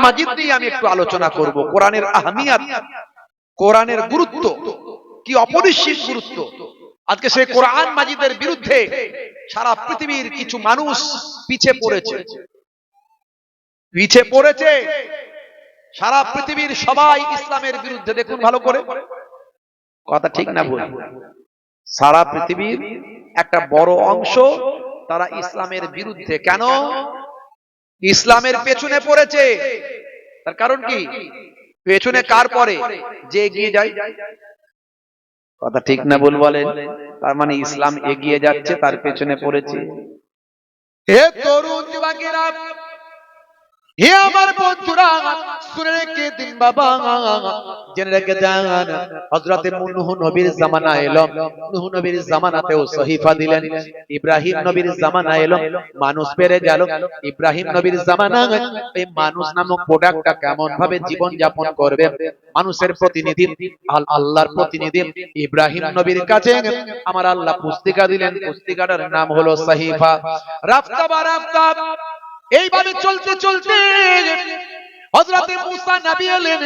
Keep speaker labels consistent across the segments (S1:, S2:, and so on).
S1: মাজিদ নিয়ে আমি একটু আলোচনা করব। কোরআনের আহমিয়াত, কোরআনের গুরুত্ব কি, অপরিসীম গুরুত্ব। আজকে সেই কোরআন মাজিদের বিরুদ্ধে সারা পৃথিবীর কিছু মানুষ পিছে পড়েছে। সারা পৃথিবীর সবাই ইসলামের বিরুদ্ধে। দেখুন ভালো করে, কথা ঠিক না ভুল? সারা পৃথিবীর একটা বড় অংশ তারা ইসলামের বিরুদ্ধে। কেন? ইসলামের পেছনে পড়েছে। তার কারণ কি? পেছনে কার পরে? যে এগিয়ে যায়। কথা ঠিক না ভুল বলেন? তার মানে ইসলাম এগিয়ে যাচ্ছে, তার পেছনে পড়েছে। হে তরুণ যুবকেরা, হে আমার বন্ধুরা, শুনে রেখে দিন বাবা, জেনে রেখে দেন, হযরতে নূহ নবীর জামানা এলো। নূহ নবীর জামানাতেও সহিফা দিলেন। ইব্রাহিম নবীর জামানা এলো, মানুষ বেড়ে গেল। ইব্রাহিম নবীর জামানায় এই মানুষ নামক প্রোডাক্টটা কেমন ভাবে জীবন যাপন করবে, মানুষের প্রতিনিধি, আল্লাহর প্রতিনিধি ইব্রাহিম নবীর কাছে আমার আল্লাহ পুস্তিকা দিলেন। পুস্তিকাটার নাম হলো সহিফা। রাফতা বা রাফতা এইভাবে চলতে চলতে হযরতে মূসা নবী এলেন।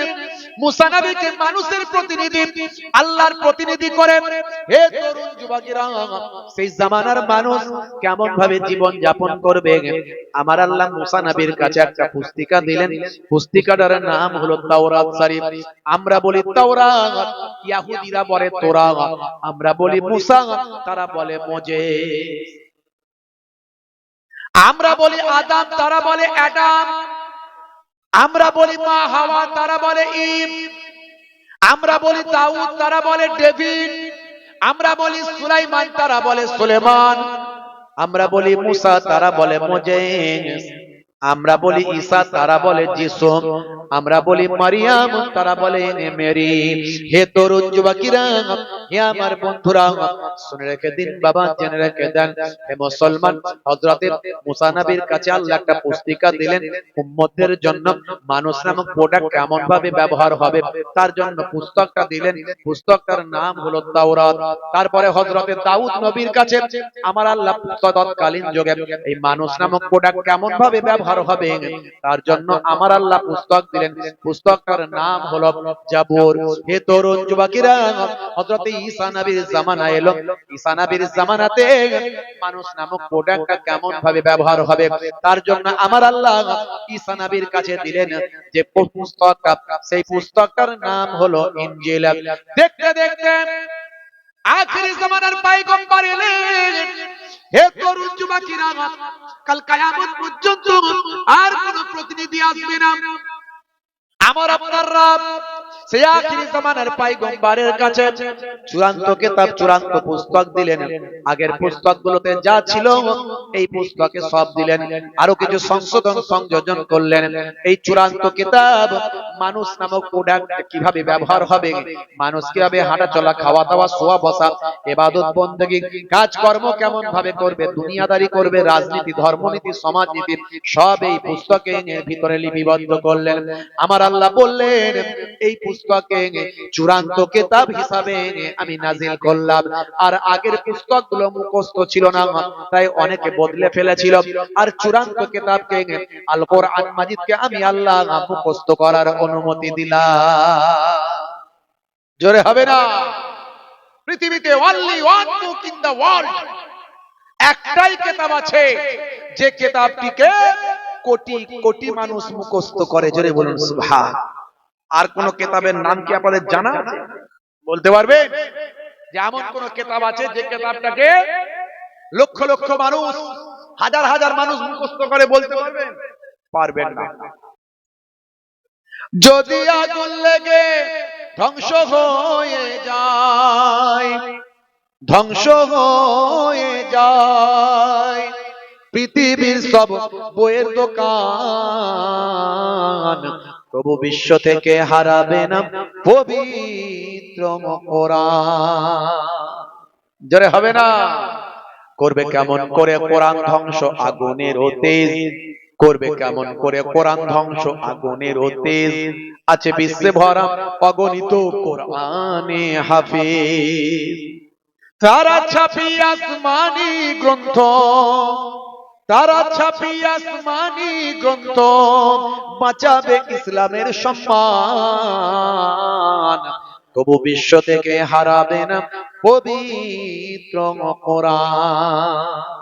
S1: মূসা নবীকে মানুষের প্রতিনিধি, আল্লাহর প্রতিনিধি করে। হে তরুণ যুবকেরা, সেই জামানার মানুষ কেমন ভাবে জীবন যাপন করবে, আমার আল্লাহ মূসা নবীর কাছে একটা পুস্তিকা দিলেন। পুস্তিকাটার নাম হলো তাওরাত শরীফ। আমরা বলি তাওরাত, ইহুদিরা বলে তোরাত। আমরা বলি মূসা, তারা বলে মোজেস। আমরা বলি আদম, তারা বলে অ্যাডাম। আমরা বলি মা হাওয়া, তারা বলে ঈভ। আমরা বলি দাউদ, তারা বলে ডেভিড। আমরা বলি সুলাইমান, তারা বলে সুলেমান। আমরা বলি মুসা, তারা বলে মোজেস। আমরা বলি ঈসা, তারা বলে যিশু। আমরা বলি মারিয়াম, তারা বলে মেরি। হে তরুণ যুবকেরা, হে আমার বন্ধুরা, শুনে রেখে দিন বাবা, জেনে রেখে দেন। হে মুসলমান, হযরতে মূসা নবীর কাছে আল্লাহ একটা পুস্তিকা দিলেন। উম্মতের জন্য মানুষ নামক প্রোডাক্ট কেমন ভাবে ব্যবহার হবে, তার জন্য পুস্তকটা দিলেন। পুস্তকটার নাম হলো তাওরাত। তারপরে হযরতে দাউদ নবীর কাছে আমার আল্লাহ তৎকালীন যুগে এই মানুষ নামক প্রোডাক্ট কেমন ভাবে ব্যবহার হবে, তার জন্য আমার আল্লাহ পুস্তক দিলেন। পুস্তকটার নাম হলো জাবুর। হে তরুণ যুবকেরা, হযরতে ঈসা নবীর জামানা এলো। ঈসা নবীর জামানাতে মানুষ নামক প্রোডাক্টটা কেমন ভাবে ব্যবহার হবে, তার জন্য আমার আল্লাহ ঈসা নবীর কাছে দিলেন যে পুস্তকটা, সেই পুস্তকটার নাম হলো ইনজিল। দেখতে দেখতে আখিরি জামানার পয়গম্বর এলেন। হে তরুণ যুবকেরা, কাল কিয়ামত পর্যন্ত আর কোন প্রতিনিধি আসবে না। আমার আপনার রব সেই আখিরি জামানার পয়গম্বরের কাছে চূড়ান্ত কিতাব, চূড়ান্ত পুস্তক দিলেন। আগের পুস্তকগুলোতে যা ছিল এই পুস্তকে সব দিলেন, আরো কিছু সংশোধন সংযোজন করলেন। এই চূড়ান্ত কিতাব মানুষ নামক প্রোডাক্ট কিভাবে ব্যবহার হবে, মানুষ কিভাবে হাঁটা চলা, খাওয়া দাওয়া, শোয়া বসা, ইবাদত বন্দেগী, কাজকর্ম কেমন ভাবে করবে, দুনিয়াদারি করবে, রাজনীতি, ধর্মনীতি, সমাজনীতি, সব এই পুস্তকের ভিতরে লিপিবদ্ধ করলেন। আমার আল্লাহ বললেন এই পুস্তকে চূড়ান্ত কিতাব হিসাবে আমি নাজিল করলাম। আর আগের পুস্তকগুলো মুখস্থ ছিল না, তাই অনেকে বদলে ফেলেছিল। আর চূড়ান্ত কিতাবকে আল কোরআন মাজিদকে আমি আল্লাহ মুখস্থ করার অনুমতি দিলাম। জোরে হবে না? পৃথিবীতে only one book in the world, একটাই কিতাব আছে যে কিতাবটিকে কোটি কোটি মানুষ মুখস্থ করে। জোরে বলুন সুবহান। আর কোন কিতাবের নাম কি আপনাদের জানা আছে? বলতে পারবে যে এমন কোন কিতাব আছে যে কিতাবটাকে লক্ষ লক্ষ মানুষ, হাজার হাজার মানুষ মুখস্থ করে? বলতে পারবেন? পারবেন না। যদি আগুন লেগে ধ্বংস হয়ে যায়, ধ্বংস হয়ে যায় পৃথিবীর সব বইয়ের দোকান, তবু বিশ্ব থেকে হারাবে না পবিত্র কোরআন। জোরে হবে না? করবে কেমন করে কোরআন ধ্বংস? আগুনের তেজ। করবে কেমন করে কোরআন ধ্বংস? আগুনের তেজ। আছে বিশ্বে ভরা অগণিত কোরআনে হাফেজ, তারা ছাপি আসমানি গ্রন্থ, তারা ছাপিয়ে আসমানি গ্রন্থ, বাঁচাবে ইসলামের সম্মান, তবু বিশ্ব থেকে হারাবে না পবিত্র কোরআন।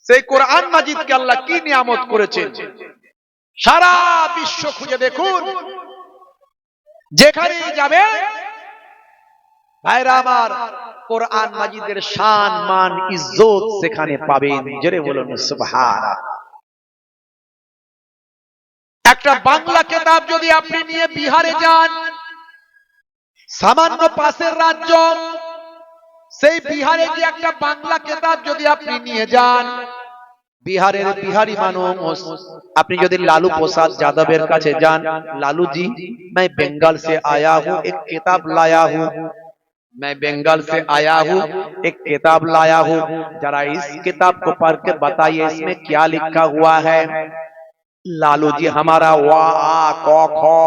S1: সেই কোরআন মাজিদকে আল্লাহ কি নিয়ামত করেছেন, সারা বিশ্ব খুঁজে দেখুন, যেখানেই যাবে ভাইরা আমার কোরআন মাজিদের শান মান ইজ্জত সেখানে পাবেন। জোরে বলুন সুবহানাল্লাহ। একটা বাংলা কিতাব যদি আপনি নিয়ে বিহারে যান, সামান্য পাশের রাজ্য, সেই বিহারে যে একটা বাংলা কিতাব যদি আপনি নিয়ে যান, বিহারের বিহারি মানুষ, আপনি যদি লালু প্রসাদ যাদবের কাছে যান, लालू जी मैं बंगाल से आया हूँ, एक किताब लाया हूँ, मैं बंगाल से आया हूँ, एक किताब लाया हूँ, जरा इस किताब को पढ़ के बताइए इसमें क्या लिखा हुआ है। लालू जी हमारा वाह आ कौ खौ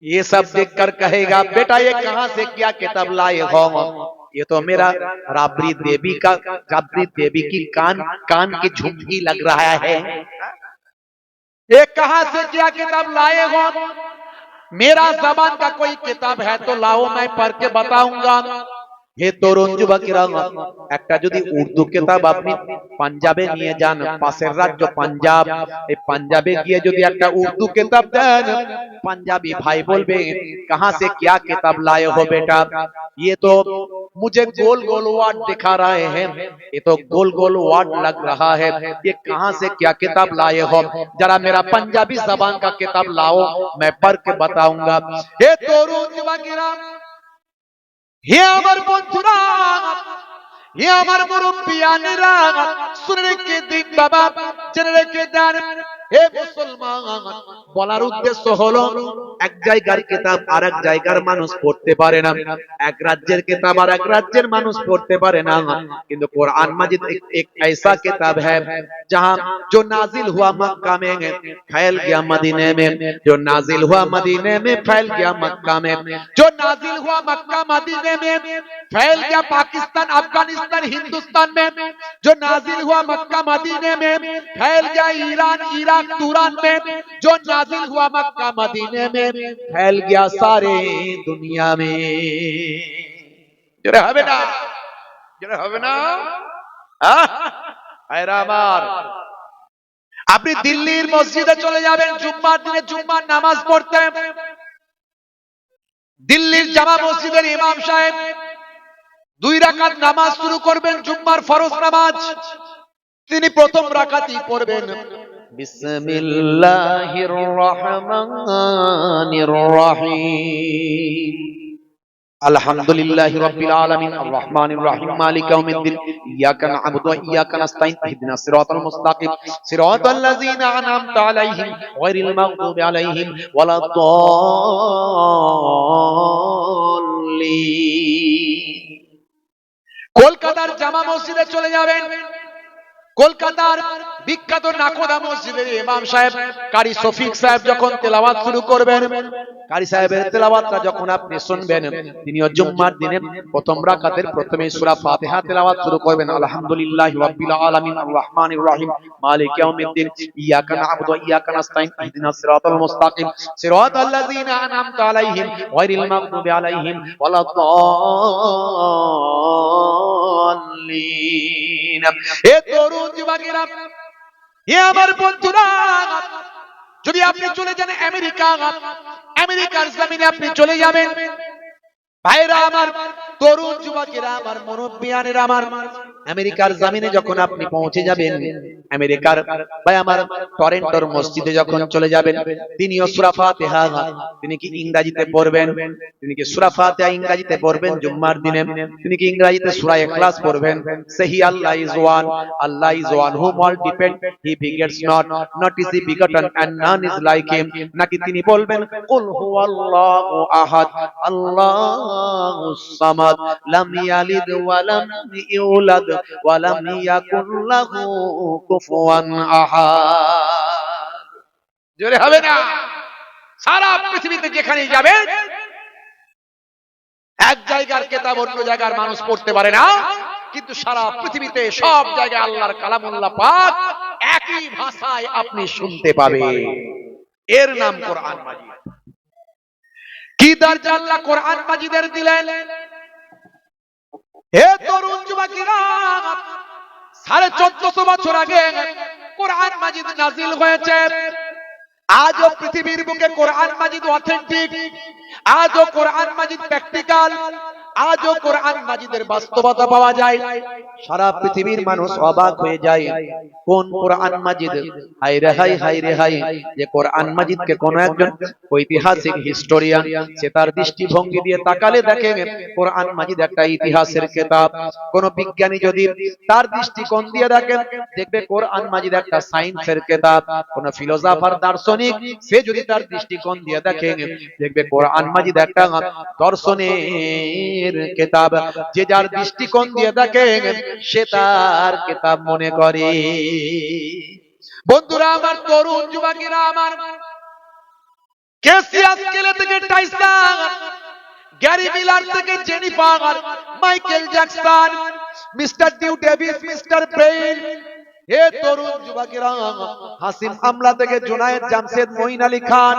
S1: ये सब देखकर कहेगा बेटा ये कहाँ से क्या किताब लाए हो, ये तो मेरा राबड़ी देवी की कान की झुमकी लग रहा है। ये कहाँ से क्या किताब लाए हो, मेरा जबान का कोई किताब है तो लाओ, मैं पढ़ के बताऊंगा। হে তরুণ যুবকেরা, একটা যদি উর্দু কিতাব আপনি পাঞ্জাবে নিয়ে যান, পাশের রাজ্য পাঞ্জাব, এই পাঞ্জাবে গিয়ে যদি একটা উর্দু কিতাব দেন, পাঞ্জাবি ভাই বলবে कहां से क्या किताब लाए हो बेटा, ये तो मुझे गोल गोल वर्ड दिखा रहे हैं, ये तो गोल गोल वर्ड लग रहा है, ये कहां से क्या किताब लाए हो, जरा मेरा पंजाबी जबान का किताब लाओ, मैं पढ़ के बताऊंगा। हे তরুণ যুবকেরা, হে আমার বন্ধুরা, হে আমার মুরব্বিয়ানেরা, শুনে রেখে দিন বাবা, জেনে রেখে দেন, হে মুসলমান, বলার উদ্দেশ্য হলো এক জায়গার কিতাব আর এক জায়গার মানুষ পড়তে পারে না, এক রাজ্যের কিতাব আর এক রাজ্যের মানুষ পড়তে পারে না, কিন্তু কোরআন মাজিদ एक ऐसा किताब है जहां जो नाजिल हुआ मक्का में फैल गया मदीने में, जो नाजिल हुआ मदीने में फैल गया मक्का में, जो नाजिल हुआ मक्का मदीने में फैल गया पाकिस्तान अफगानिस्तान हिंदुस्तान में, जो नाजिल हुआ मक्का मदीने में फैल गया ईरान इराक तुरान में, जो नाजिल हुआ मक्का मदीने में फैल गया सारे दुनिया में। जरा হবে না, जरा হবে না। আপনি দিল্লির মসজিদে চলে যাবেন জুম্মার দিনে জুম্মার নামাজ পড়তে, দিল্লির জামা মসজিদের ইমাম সাহেব 2 রাকাত নামাজ শুরু করবেন, জুম্মার ফরজ নামাজ, তিনি প্রথম রাকাতই পড়বেন বিসমিল্লাহির রহমানির রহিম, আলহামদুলিল্লাহি রাব্বিল আলামিন আর রহমানির রহিম মালিক ইয়াউমিদ্দিন ইয়াকা না'বুদু ওয়া ইয়াকা নাস্তাইন ইহদিনাস সিরাতাল মুস্তাকিম সিরাতাল লাযিনা আন'আমতা আলাইহিম গায়রিল মাগদুবি আলাইহিম ওয়ালাদ-দাল্লিন। কলকাতার জামা মসজিদে চলে যাবেন, কলকাতার বিখ্যাত নাকোদা মসজিদের ইমাম সাহেব কারি শফিক সাহেব যখন তেলাওয়াত শুরু করবেন, কারি সাহেবের তেলাওয়াতটা যখন আপনি শুনবেন, তিনি জুম্মার দিনে প্রথম রাকাতের প্রথমে সূরা ফাতিহা তেলাওয়াত শুরু করবেন, আলহামদুলিল্লাহি রাব্বিল আলামিন আর রহমানির রহিম মালিক ইয়াউমিদ্দিন ইয়াকা না'বুদু ওয়া ইয়াকা নাস্তাইন ইহদিনাস সিরাতাল মুস্তাকিম সিরাতাল লাযিনা আন'আমতা আলাইহিম গায়রিল মাগদুবি আলাইহিম ওয়ালাদ-দাল্লিন। এ তরুণ যুবকেরা, এ আমার বন্ধুরা, যদি আপনি চলে যান আমেরিকা, আমেরিকার জমিনে আপনি চলে যাবেন, ভাইরা আমার, তরুণ যুবকেরা আমার, মুরব্বিয়ানেরা আমার, আমেরিকার জমিনে যখন আপনি পৌঁছে যাবেন, আমেরিকার ভাই আমার টরেন্টোর মসজিদে যখন চলে যাবেন, তিনিও সূরা ফাতিহা তিনি কি ইংরেজিতে পড়বেন, তিনি কি সূরা ফাতিহা ইংরেজিতে পড়বেন জুম্মার দিনে, তিনি কি ইংরেজিতে সূরা ইখলাস পড়বেন, সেহি Allah is one, Allah is one whom all depend, he begets not, not is he begotten and none is like him, নাকি তিনি বলবেন কুল হুয়াল্লাহু আহাদ আল্লাহুস সামাদ লাম ইয়ালিদ ওয়া লাম ইউলাদ ওয়া লাম ইয়াকুল লাহু কুফুয়ান আহাদ। জোরে হবে না? সারা পৃথিবীতে যেখানে যাবেন, এক জায়গার কিতাব অন্য জায়গার মানুষ পড়তে পারে না, কিন্তু সারা পৃথিবীতে সব জায়গায় আল্লাহর কালামুল্লাহ পাক একই ভাষায় আপনি শুনতে পাবেন। এর নাম কোরআন মাজিদ। কি দরজা আল্লাহ কোরআন মাজিদের দিলেন? হে তরুণ যুবকেরা, 1450 বছর আগে কোরআন মাজিদ নাজিল হয়েছে। আজও পৃথিবীর বুকে কোরআন মাজিদ অথেন্টিক, আজও কোরআন মাজিদ প্র্যাকটিক্যাল, আজও কোরআন মাজিদের বাস্তবতা পাওয়া যায়। সারা পৃথিবীর মানুষ অবাক হয়ে যায়, কোন কোরআন মাজিদ? হায় রে হায়, হায় রে হায়, যে কোরআন মাজিদকে কোন একজন ঐতিহাসিক হিস্টোরিয়ান সে তার দৃষ্টিভঙ্গি দিয়ে তাকালে দেখে কোরআন মাজিদ একটা ইতিহাসের কিতাব। কোন বিজ্ঞানী যদি তার দৃষ্টিকোণ দিয়ে দেখেন দেখবে কোরআন মাজিদ একটা সায়েন্সের কিতাব। কোন ফিলোসোফার দার্শনিক সে যদি তার দৃষ্টিকোণ দিয়ে দেখে দেখবে কোরআন মাজিদ একটা দর্শনের কিতাব। যে যার দৃষ্টিকোণ দিয়ে দেখে সে তার কিতাব মনে করে। বন্ধুরা আমার, তরুণ যুবকেরা আমার, ক্যাসিয়াস ক্লে থেকে টাইসন, গ্যারি মিলার থেকে Jennifer, Michael Jackson, mister Dew Davis, mister brain, হে তরুণ যুবকেরা, হাসিম আমলা থেকে জুনায়েদ জামশেদ, মঈন আলী খান,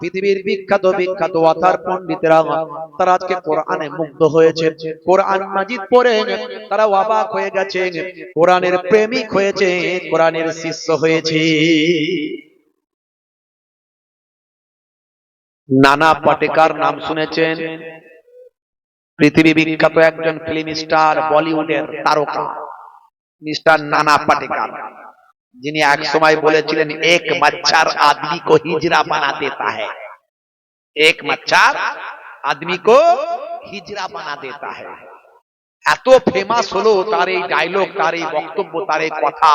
S1: পৃথিবীর বিখ্যাত বিখ্যাত অথার পণ্ডিতেরা তারা আজকে কোরআনে মুগ্ধ হয়েছে। কোরআন মাজিদ পড়ে তারা অবাক হয়ে গেছে, কোরআনের প্রেমিক হয়েছে, কোরআনের শিষ্য হয়েছে। নানা পাটেকর নাম শুনেছেন? পৃথিবী বিখ্যাত একজন ফিল্ম স্টার, বলিউডের তারকা মিস্টার নানা পাটেকর, যিনি এক সময় বলেছিলেন এক মচ্ছর আদমি কো হিজরা বানা দেতা হ্যায়, এক মচ্ছর আদমি কো হিজরা বানা দেতা হ্যায়। এত ফেমাস হলো তার এই ডায়লগ, তার এই বক্তব্য, তার এই কথা,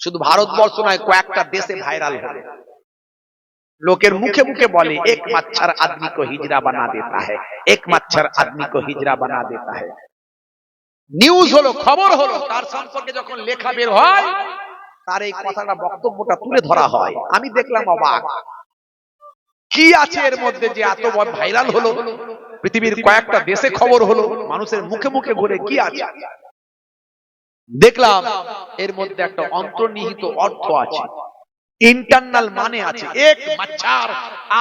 S1: শুধু ভারতবর্ষ নয় কয়েকটা দেশে ভাইরাল হলো। লোকের মুখে মুখে বলে এক মচ্ছর আদমি কো হিজরা বানা দেতা হ্যায়, এক মচ্ছর আদমি কো হিজরা বানা দেতা হ্যায়। নিউজ হলো, খবর হলো, তার সম্পর্কে যখন লেখা বের হয় তার এই কথাটা, বক্তব্যটা তুলে ধরা হয়। আমি দেখলাম অবাক, কি আছে এর মধ্যে যে এত বড় ভাইরাল হলো, পৃথিবীর কয়েকটা দেশে খবর হলো, মানুষের মুখে মুখে ঘুরে, কি আছে? দেখলাম এর মধ্যে একটা অন্তর্নিহিত অর্থ আছে, ইন্টারনাল মানে আছে। এক মচ্ছর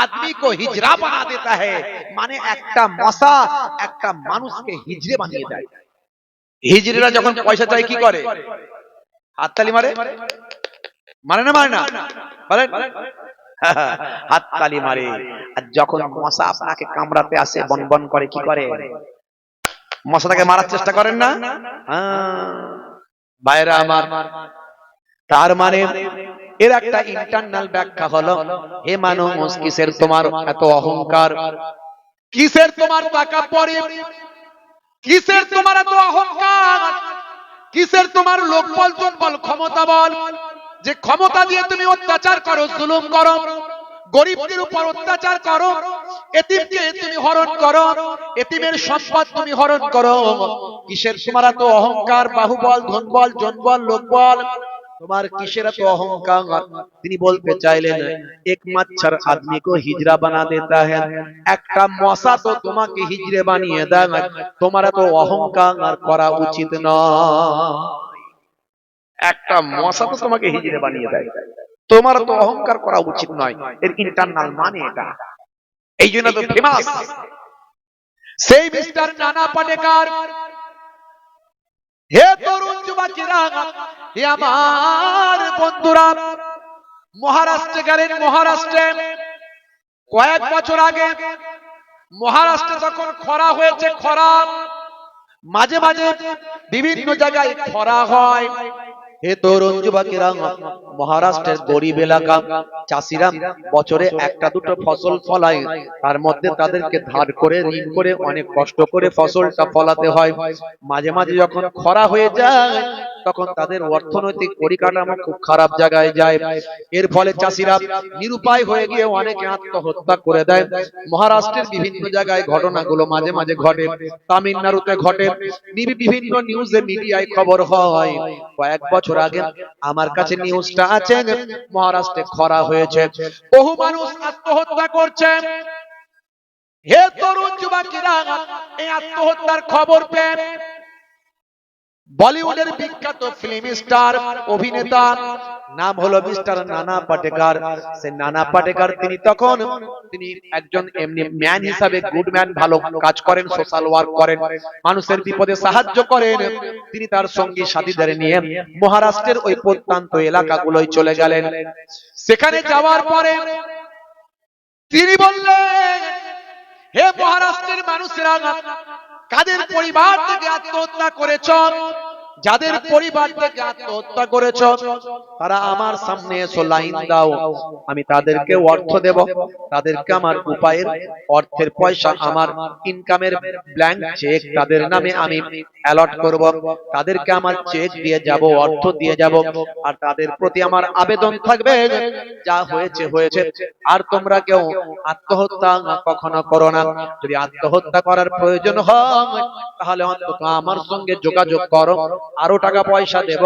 S1: আদমি কো হিজরা বানা দেতা হ্যায়, মানে একটা মশা একটা মানুষকে হিজড়ে বানিয়ে দেয়। হিজড়েরা যখন পয়সা চায় কি করে? হাততালি মারে, মানে না মানে না বলেন? হাততালি মারে। আর যখন মশা আপনাকে কামড়াতে আসে, বনবন করে, কি করে? মশাটাকে মারার চেষ্টা করেন না? ভাইরা আমার, তার মানে এর একটা ইন্টারনাল ব্যাখ্যা হলো, হে মানুষ, কিসের তোমার এত অহংকার? কিসের তোমার তাকাব্বুরি? কিসের তোমার এত অহংকার? কিসের তোমার লোকবল, জনবল, ক্ষমতা বল, যে ক্ষমতা দিয়ে তুমি অত্যাচার করো, জুলুম করো, গরিবদের উপর অত্যাচার করো, এতিমকে তুমি হরণ করো, এতিমের সম্পদ তুমি হরণ করো? কিসের তোমার এত অহংকার? বাহুবল, ধনবল, জনবল, লোকবল, তোমার কিসের এত অহংকার? তিনি বলতে চাইলেন এক মচ্ছর আদমি কো হিজরা বানা দেতা হ্যায়, একটা মশা তো তোমাকে হিজড়ে বানিয়ে দেয়, তোমার এত অহংকার করা উচিত নয়। একটা মশা তো তোমাকে হিজড়ে বানিয়ে দেয়, তোমার তো অহংকার করা উচিত নয়। এর ইন্টারনাল মানে এটা। এই জন্য তো ফেমাস সেই মিস্টার নানা পাটেকর। হে তরুণ যুবকেরা, হে আমার বন্ধুরা, মহারাষ্ট্রে গেলেন। মহারাষ্ট্রে কয়েক বছর আগে মহারাষ্ট্রে যখন খরা হয়েছে, খরা মাঝে মাঝে বিভিন্ন জায়গায় খরা হয়। হে তরুণ যুবকেরা, মহারাষ্ট্রের গরিব এলাকা চাষিরা বছরে একটা দুটো ফসল ফলায়, তার মধ্যে তাদেরকে ধার করে, ঋণ করে, অনেক কষ্ট করে ফসলটা ফলাতে হয়। মাঝে মাঝে যখন খরা হয়ে যায় তখন তাদের অর্থনৈতিক পরিকাঠামো খুব খারাপ জায়গায় যায়। এর ফলে চাষিরা নিরুপায় হয়ে গিয়ে অনেকে আত্মহত্যা করে দেয়। মহারাষ্ট্রের বিভিন্ন জায়গায় ঘটনাগুলো মাঝে মাঝে ঘটে, তামিলনাড়ুতে ঘটে, বিভিন্ন নিউজে মিডিয়ায় খবর হয়। কয়েক বছর আগে আমার কাছে নিউজটা আছে, মহারাষ্ট্রে খরা হয়েছে, বহু মানুষ আত্মহত্যা করছে। হে তরুণ যুবকেরা, এই আত্মহত্যার খবর পেয়ে বলিউডের বিখ্যাত ফিল্ম স্টার অভিনেতা, নাম হলো মিস্টার নানা পাটেকর। সে নানা পাটেকর তিনি একজন এমনি ম্যান হিসাবে গুড ম্যান, ভালো কাজ করেন, সোশ্যাল ওয়ার্ক করেন, মানুষের বিপদে সাহায্য করেন। তিনি তার সঙ্গী সাথীদের নিয়ে মহারাষ্ট্রের ওই প্রত্যন্ত এলাকাগুলোয় চলে গেলেন। সেখানে যাওয়ার পরে তিনি বললেন, হে মহারাষ্ট্রের মানুষেরা, কাদের পরিবার থেকে আত্মহত্যা করেছ, যাদের পরিবার থেকে আত্মহত্যা করেছ, তারা আমার সামনে এসো, লাইন দাও, আমি তাদেরকে অর্থ দেব, তাদেরকে আমার উপায়ের অর্থের পয়সা, আমার ইনকামের ব্ল্যাঙ্ক চেক তাদের নামে আমি অ্যালট করব, তাদেরকে আমার চেক দিয়ে যাব, অর্থ দিয়ে যাব। আর তাদের প্রতি আমার আবেদন থাকবে, যা হয়েছে হয়েছে, আর তোমরা কেউ আত্মহত্যা কখনো করো না। যদি আত্মহত্যা করার প্রয়োজন হয় তাহলে অন্তত আমার সঙ্গে যোগাযোগ করো, আরো টাকা পয়সা দেব,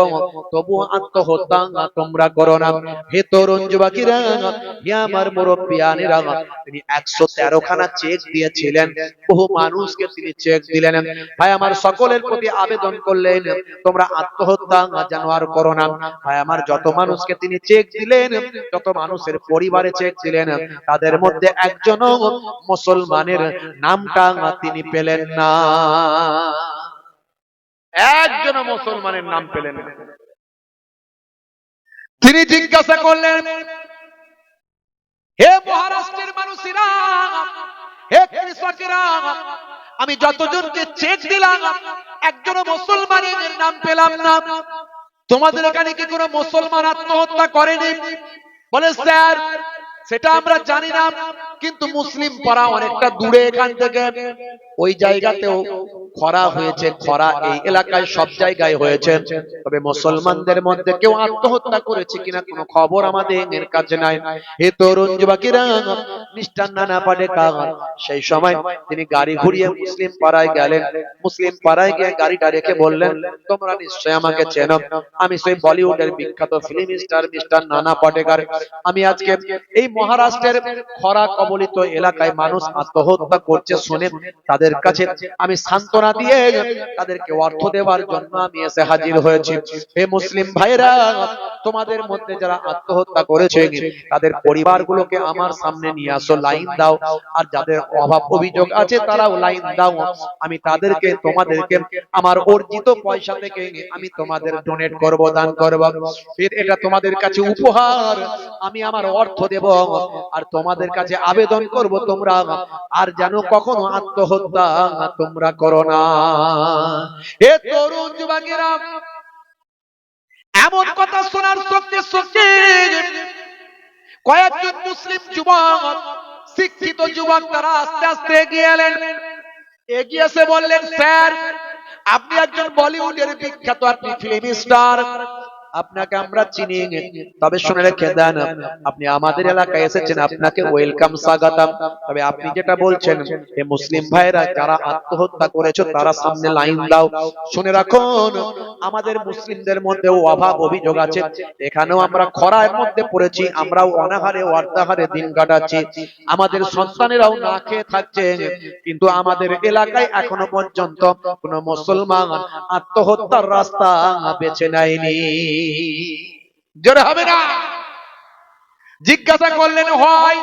S1: তবু আত্মহত্যা তোমরা করো না। হে তরুণ যুবকেরা, হে আমার মুরব্বিয়ানেরা, তিনি 113 খানা চেক দিয়েছিলেন, বহু মানুষকে তিনি চেক দিলেন। ভাই আমার সকলের প্রতি আবেদন করলেন, তোমরা আত্মহত্যা যেন আর করো না। ভাই আমার যত মানুষকে তিনি চেক দিলেন, যত মানুষের পরিবারে চেক দিলেন, তাদের মধ্যে একজনও মুসলমানের নামটা তিনি পেলেন না, একজনও মুসলমানের নাম পেলেন না। তিনি জিজ্ঞাসা করলেন, হে মহারাষ্ট্রের মানুষেরা, হে কৃষকেরা, আমি যতজনকে চেক দিলাম একজনও মুসলমানের নাম পেলাম না, তোমাদের এখানে কি কোনো মুসলমান আত্মহত্যা করেনি? বলে, স্যার সেটা আমরা জানি না, কিন্তু মুসলিম পাড়া অনেকটা দূরে এখান থেকে, ওই জায়গাতেও খরা হয়েছে, খরা এই এলাকায় সব জায়গায় হয়েছে, তবে মুসলমানদের মধ্যে কেউ আত্মহত্যা করেছে কিনা কোনো খবর আমাদের কাছে নাই। হে তরুণ যুবকেরা, মিস্টার নানা পাটেকর সেই সময় তিনি গাড়ি ঘুরিয়ে মুসলিম পাড়ায় গেলেন। মুসলিম পাড়ায় গিয়ে গাড়িটা রেখে বললেন, তোমরা নিশ্চয় আমাকে চেনো, আমি সেই বলিউডের বিখ্যাত ফিল্ম স্টার মিস্টার নানা পাটেকর। আমি আজকে এই মহারাষ্ট্রের খরা কবলিত এলাকায় মানুষ আত্মহত্যা করছে শুনে তাদের কাছে আমি সান্ত্বনা দিয়ে তাদেরকে অর্থ দেওয়ার জন্য আমি এসে হাজির হয়েছি। হে মুসলিম ভাইরা, তোমাদের মধ্যে যারা আত্মহত্যা করেছে তাদের পরিবারগুলোকে আমার সামনে নিয়ে আসো, লাইন দাও, আর যাদের অভাব অভিযোগ আছে তারাও লাইন দাও, আমি তাদেরকে তোমাদেরকে আমার অর্জিত পয়সা থেকে আমি তোমাদের ডোনেট করব, দান করব, এটা তোমাদের কাছে উপহার, আমি আমার অর্থ দেব, আর তোমাদের কাছে আবেদন করব তোমরা আর যেন কখনো আত্মহত্যা তোমরা করো না। হে তরুণ যুবকেরা, এমন কথা শোনার সঙ্গে সঙ্গে কয়েকজন মুসলিম যুবক, শিক্ষিত যুবক, তারা আস্তে আস্তে এগিয়ে এলেন। এগিয়ে এসে বললেন, স্যার আপনি একজন বলিউডের বিখ্যাত, আপনি ফিল্ম স্টার, আপনাকে আমরা চিনি, তবে শুনে রেখে দেন, আপনি আমাদের এলাকায় এসেছেন, আপনাকে ওয়েলকাম, স্বাগতম, তবে আপনি যেটা বলছেন, এই মুসলিম ভাইরা যারা আত্মহত্যা করেছে তারা সামনে লাইন দাও। শুনে রাখুন, আমাদের মুসলিমদের মধ্যেও অভাব অভিযোগ আছে, এখানেও আমরা খরার মধ্যে পড়েছি, আমরাও অনাহারে অর্ধাহারে দিন কাটাচ্ছি, আমাদের সন্তানেরাও না খেয়ে থাকছে, কিন্তু আমাদের এলাকায় এখনো পর্যন্ত কোন মুসলমান আত্মহত্যার রাস্তা বেছে নেয়নি। জোরে হবে না? জিজ্ঞাসা করলেন, হয়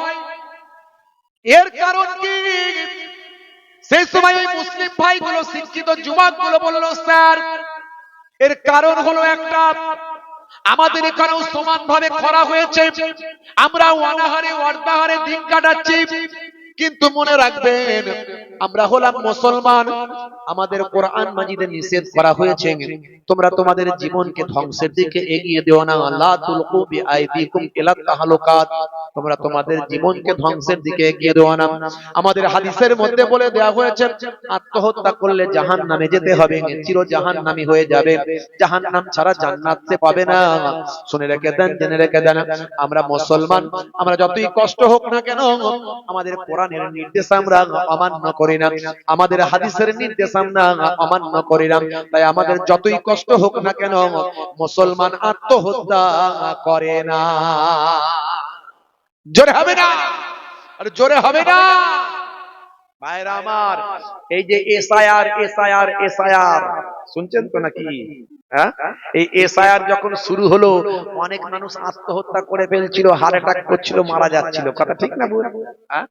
S1: এর কারণ কি? সেই সময় মুসলিম ভাইগুলো, শিক্ষিত যুবকগুলো বলল, স্যার এর কারণ হলো একটা, আমাদের এখানেও সমানভাবে খরা হয়েছে, আমরা অনাহারে অর্ধাহারে দিন কাটাচ্ছি, কিন্তু মনে রাখবেন আমরা হলাম মুসলমান, আমাদের কোরআন মাজিদে নিষেধ করা হয়েছে তোমরা তোমাদের জীবনকে ধ্বংসের দিকে এগিয়ে দিও না, লা তুলকু বিআইদিকুম ইলা তাহলুকাত, তোমরা তোমাদের জীবনকে ধ্বংসের দিকে এগিয়ে দিও না। আমাদের হাদিসের মধ্যে বলে দেওয়া হয়েছে আত্মহত্যা করলে জাহান্নামে যেতে হবে, চির জাহান্নামী হয়ে যাবে, জাহান্নাম ছাড়া জান্নাত সে পাবে না। শুনে রেখে দেন, জেনে রেখে দেন, আমরা মুসলমান, আমরা যতই কষ্ট হোক না কেন আমাদের কোরআনের নির্দেশ আমরা অমান্য করি না, আমাদের হাদিসের নির্দেশ আমরা অমান্য করি না, তাই আমাদের যতই কষ্ট হোক না কেন মুসলমান আত্মহত্যা করে না। জোরে হবে না? আর জোরে হবে না? ভাইরা আমার, এই যে এসআইআর, শুনছেন তো নাকি? হ্যাঁ, এই এসআইআর যখন শুরু হলো অনেক মানুষ আত্মহত্যা করে ফেলছিল, হার্ট অ্যাটাক করছিল, মারা যাচ্ছিল। কথা ঠিক না বুঝ? হ্যাঁ,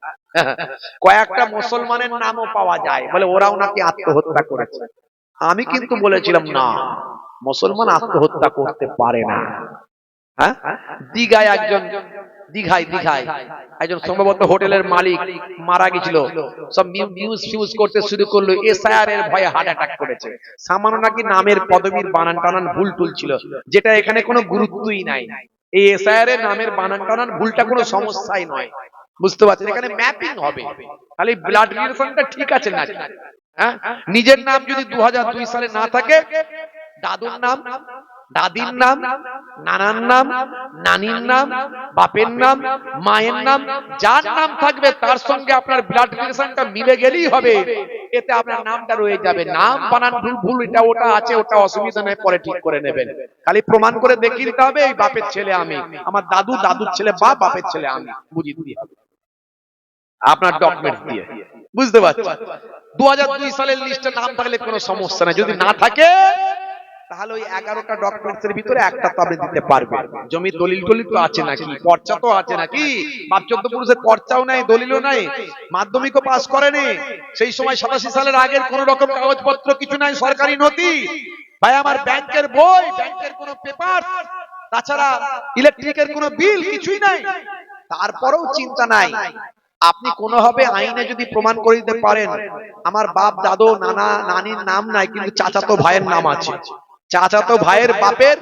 S1: কয়েকটা মুসলমানের নামও পাওয়া যায়, বলে ওরাও নাকি আত্মহত্যা করেছে। আমি কিন্তু বলেছিলাম না, মুসলমান আত্মহত্যা করতে পারে না। হ্যাঁ, দীঘায় দীঘায় একজন সম্ভবত হোটেলের মালিক মারা গেছিল, সব নিউজ ফিউজ করতে শুরু করলো, এসআইআর এর ভয়ে হার্ট অ্যাটাক করেছে। সামান্য নাকি নামের পদবীর বানান টানান ভুল টুল ছিল, যেটা এখানে কোনো গুরুত্বই নাই। এই এসআইআর এর নামের বানান টানান ভুলটা কোনো সমস্যাই নয়, বুঝতে পারছেন? এখানে ম্যাপিং হবে, খালি ব্লাড রিলেশনটা ঠিক আছে না। হ্যাঁ, নিজের নাম যদি 2002 সালে না থাকে, দাদুর নাম, দাদির নাম, নানার নাম, নানির নাম, বাপের নাম, মায়ের নাম, যার নাম থাকবে তার সঙ্গে আপনার ব্লাড রিলেশনটা মিলে গেলেই হবে, এতে আপনার নামটা রয়ে যাবে। নাম বানান ভুল ভুল এটা ওটা আছে, ওটা অসুবিধা নেই, পরে ঠিক করে নেবেন। খালি প্রমাণ করে দেখিয়ে দিতে হবে এই বাপের ছেলে আমি, আমার দাদু, দাদুর ছেলে বাপ, বাপের ছেলে আমি, বুঝিয়ে দিতে হবে আপনার ডকুমেন্ট দিয়ে। বুঝতে পারছেন? 2002 সালের লিস্টে নাম থাকলে কোনো সমস্যা নাই, যদি না থাকে তাহলে ওই 11টা ডকুমেন্টস এর ভিতরে একটা তো আপনি দিতে পারবেন। জমি দলিল টলিল তো আছে নাকি, পর্চা তো আছে নাকি? বাপ 14 পুরুষের পর্চাও নাই, দলিলও নাই, মাধ্যমিকও পাস করেনি সেই সময়। 87 সালের আগের কোন রকম কাগজপত্র কিছু নাই, সরকারি নথি। ভাই আমার ব্যাংকের বই, ব্যাংকের কোনো পেপার, তাছাড়া ইলেকট্রিকের কোনো বিল কিছুই নাই। তারপরেও চিন্তা নাই, আপনি কোনোভাবে আইনে যদি প্রমাণ করে দিতে পারেন আমার বাপ, দাদু, নানা, নানির নাম নাই, কিন্তু চাচাতো ভাইয়ের নাম আছে, চাচাতো ভাইয়ের বাপের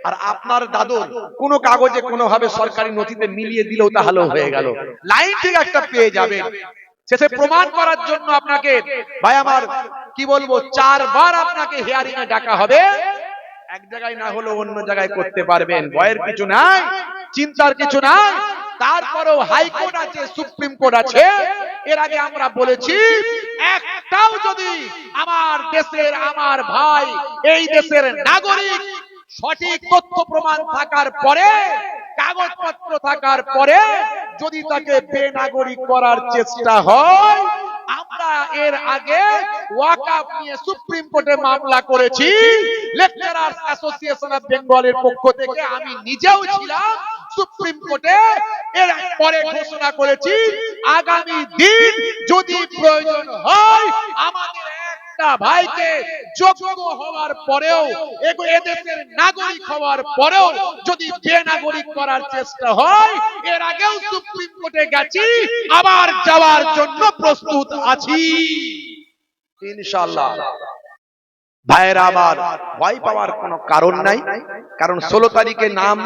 S1: আর আপনার দাদুর কোন কাগজে কোনোভাবে সরকারি নথিতে মিলিয়ে দিলেও তাহলেও হয়ে গেল, লাইন ঠিক একটা পেয়ে যাবে। শেষে প্রমাণ করার জন্য আপনাকে ভাই আমার কি বলবো 4 বার আপনাকে হিয়ারিং এ ডাকা হবে। এক জায়গায় না হলেও অন্য জায়গায় করতে পারবেন, ভয়ের কিছু নাই, চিন্তার কিছু নাই। তারপরেও হাইকোর্ট আছে, সুপ্রিম কোর্ট আছে। এর আগে আমরা বলেছি একটাও যদি আমার দেশের, আমার ভাই এই দেশের নাগরিক, সঠিক তথ্য প্রমাণ থাকার পরে, কাগজপত্র থাকার পরে যদি তাকে বেনাগরিক করার চেষ্টা হয়, আমরা এর আগে ওয়াকফ নিয়ে সুপ্রিম কোর্টে মামলা করেছি। লেকচারার্স অ্যাসোসিয়েশন অফ বেঙ্গলের পক্ষ থেকে আমি নিজেও ছিলাম সুপ্রিম কোর্টে। এর পরে ঘোষণা করেছি আগামী দিন যদি প্রয়োজন হয় আমাদের একটা ভাইকে যোগ্য হওয়ার পরেও, এদেশের নাগরিক হওয়ার পরেও যদি বেনাগরিক করার চেষ্টা হয়, এর আগেও সুপ্রিম কোর্টে গেছি, আবার যাওয়ার জন্য প্রস্তুত আছি ইনশাআল্লাহ। ভাইয়েরা আমার, ভয় পাওয়ার কোনো কারণ নাই, কারণ 16 তারিখে নাম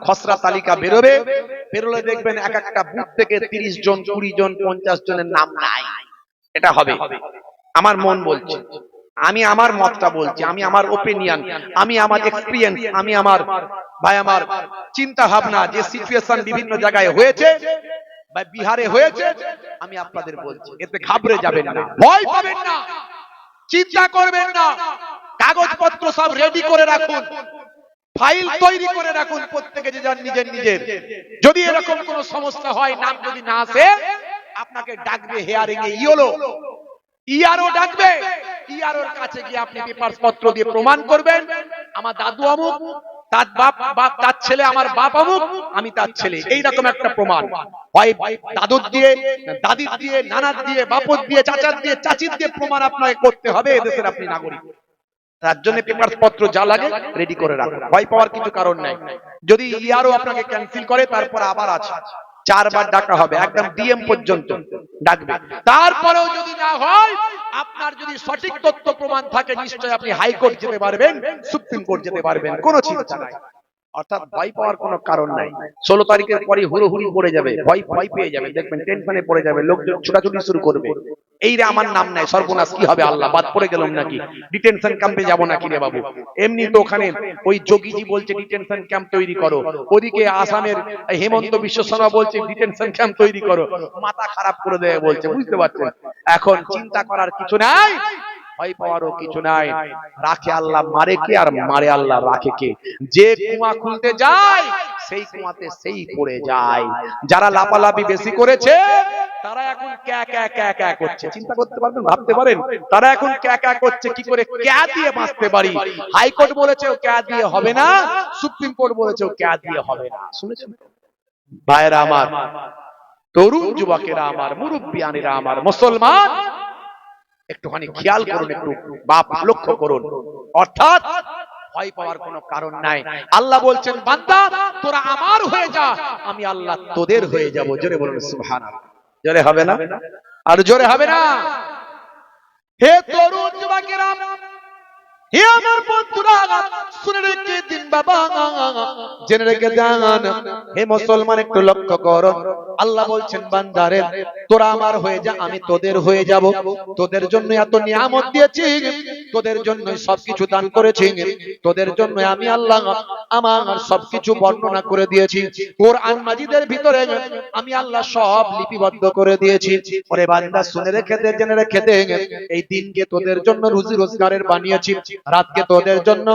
S1: খসড়া তালিকা বেরোবে, বেরোলে দেখবেন এক একটা বুথ থেকে 30 জন, 20 জন, 50 জনের নাম নাই। এটা হবে, আমার মন বলছে, আমি আমার মতটা বলছি, আমি আমার ওপিনিয়ন, আমি আমার এক্সপেরিয়েন্স, আমি আমার ভাই আমার চিন্তা ভাবনা, যে সিচুয়েশন বিভিন্ন জায়গায় হয়েছে বা বিহারে হয়েছে, আমি আপনাদের বলছি, এতে ঘাবড়ে যাবেন না, ভয় পাবেন না, চিন্তা করবেন না। কাগজপত্র সব রেডি করে রাখুন, ফাইল তৈরি করে রাখুন, প্রত্যেকে যে যার নিজের নিজের। যদি এরকম কোনো সমস্যা হয়, নাম যদি না আসে, আপনাকে ডাকবে হিয়ারিং এ, ইআরও ডাকবে। ইআরওর কাছে গিয়ে আপনি পেপারস পত্র দিয়ে প্রমাণ করবেন আমার দাদু অমুক, তার বাপ তার ছেলে, আমার বাপ অমুক, আমি তার ছেলে, এইরকম একটা প্রমাণ। হয় দাদুর দিয়ে, দাদির দিয়ে, নানার দিয়ে, বাপর দিয়ে, চাচার দিয়ে, চাচির দিয়ে প্রমাণ আপনাকে করতে হবে এদেশের আপনি নাগরিক। তার জন্য পেপারস পত্র যা লাগে রেডি করে রাখুন, ভয় পাওয়ার কিছু কারণ নাই। যদি ইআরও আপনাকে ক্যান্সেল করে, তারপর আবার আছে, 4 বার ডাকা হবে, একদম ডিএম পর্যন্ত ডাকবে। তারপরেও যদি না হয়, আপনার যদি সঠিক তথ্য প্রমাণ থাকে, নিশ্চয়ই আপনি হাইকোর্ট যেতে পারবেন, সুপ্রিম কোর্ট যেতে পারবেন, কোনো চিন্তা নাই। অর্থাৎ ভয় পাওয়ার কোনো কারণ নাই। 16 তারিখের পরে হুড়োহুড়ি পড়ে যাবে, ভয় পেয়ে যাবে, দেখবেন টেনশনে পড়ে যাবে, লোকজন ছোটাছুটি শুরু করবে, এই রে আমার নাম নাই, সর্বনাশ, কি হবে, আল্লাহ বাদ পড়ে গেলাম নাকি, ডিটেনশন ক্যাম্পে যাব নাকি রে বাবু। এমনি তো ওখানে ওই যোগীজি বলছে ডিটেনশন ক্যাম্প তৈরি করো, ওদিকে আসামের হেমন্ত বিশ্ব শর্মা বলছে ডিটেনশন ক্যাম্প তৈরি করো, মাথা খারাপ করে দেয় বলছে, বুঝতে পারছেন? এখন চিন্তা করার কিছু নাই, ভয় পাওয়ারও কিছু নাই। রাখে আল্লাহ, মারে কে, আর মারে আল্লাহ রাখে কে। যে কুয়া খুলতে যায় সেই কুয়াতে সেই পড়ে যায়। যারা লাপালাপি বেশি করেছে তারা এখন ক্যা ক্যা ক্যা ক্যা করছে, চিন্তা করতে পারবেন, ভাবতে পারেন তারা এখন ক্যা ক্যা করছে কি করে ক্যা দিয়ে বাঁচতে পারি। হাইকোর্ট বলেছে ক্যা দিয়ে হবে না, সুপ্রিম কোর্ট বলেছে ক্যা দিয়ে হবে না। শুনেছেন ভাইরা আমার, তরুণ যুবকেরা আমার, মুরব্বিয়ানেরা আমার, মুসলমান একটুখানি খেয়াল করুন, একটু বাপ লক্ষ্য করুন। অর্থাৎ ভয় পাওয়ার কোনো কারণ নাই। আল্লাহ বলছেন বান্দা তোরা আমার হয়ে যা, আমি আল্লাহ তোদের হয়ে যাব। জোরে বলুন সুবহানাল্লাহ। জোরে হবে না? আর জোরে হবে না? হে তরুণ যুবকেরা, হে আমার বন্ধুরা, শুনে রেখে দিন বাবা, জেনে রেখে যান। হে মুসলমান একটু লক্ষ্য করো, আল্লাহ বলছেন বান্দারে তোরা আমার হয়ে যা, আমি তোদের হয়ে যাব। তোদের জন্য এত নিয়ামত দিয়েছি, তোদের জন্য সবকিছু দান করেছি, তোদের জন্য আমি আল্লাহ আমার সবকিছু বর্ণনা করে দিয়েছি। কোরআন মাজিদের ভিতরে আমি আল্লাহ সব লিপিবদ্ধ করে দিয়েছি। ওরে বান্দা শুনে রেখে দে, জেনে রেখে দে, এই দিনকে তোদের জন্য রুজি রোজগারের বানিয়েছি, রাতকে তোদের জন্য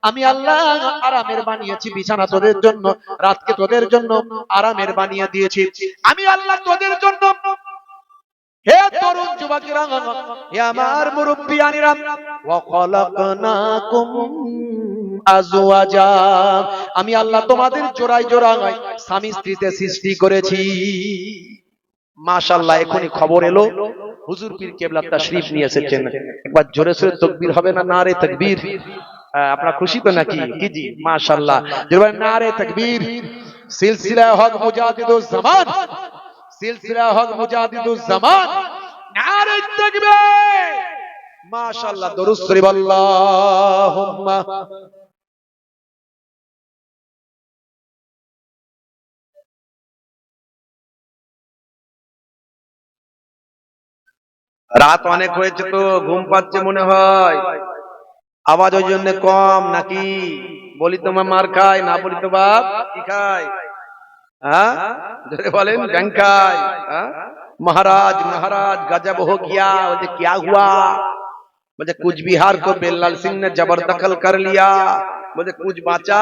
S1: আমি আল্লাহ আরামের বানিয়েছি, বিছানা তোদের জন্য, রাতকে তোদের জন্য আরামের বানিয়ে দিয়েছি আমি আল্লাহ তোদের জন্য। হে তরুণ যুবকেরা, হে আমার মুরব্বিয়ানেরা, ওয়া খালাকনাকুম আজওয়াজা, আমি আল্লাহ তোমাদের জোড়ায় জোড়ায় স্বামী স্ত্রীতে সৃষ্টি করেছি। মাশাআল্লাহ, এখনই খবর এলো হুজুর পীর কেবলা তাশরীফ নিয়ে এসেছেন। একবার জোরে সোরে তাকবীর হবে না? নারে তাকবীর। আপনারা খুশি তো নাকি? কি জি মাশাআল্লাহ, জোরে নারে তাকবীর। সিলসিলা হক মুজাদ্দিদুজ জামান, সিলসিলা হক মুজাদ্দিদুজ জামান, নারে তাকবীর। মাশাআল্লাহ, দরুদ শরীফ আল্লাহুম্মা। রাত অনেক হয়েছে তো ঘুম পাচ্ছে মনে হয়, আওয়াজ ওই জন্য কম নাকি? বলি তো মার খায়, না বলি তো বাপ কি খায়? হ্যাঁ বলেন, ব্যাং খায়। महाराज महाराज गजब हो गया। बोले क्या हुआ? बोले कुछ बिहार को बेल्लाल सिंह ने जबरदखल कर लिया। बोले कुछ बाचा?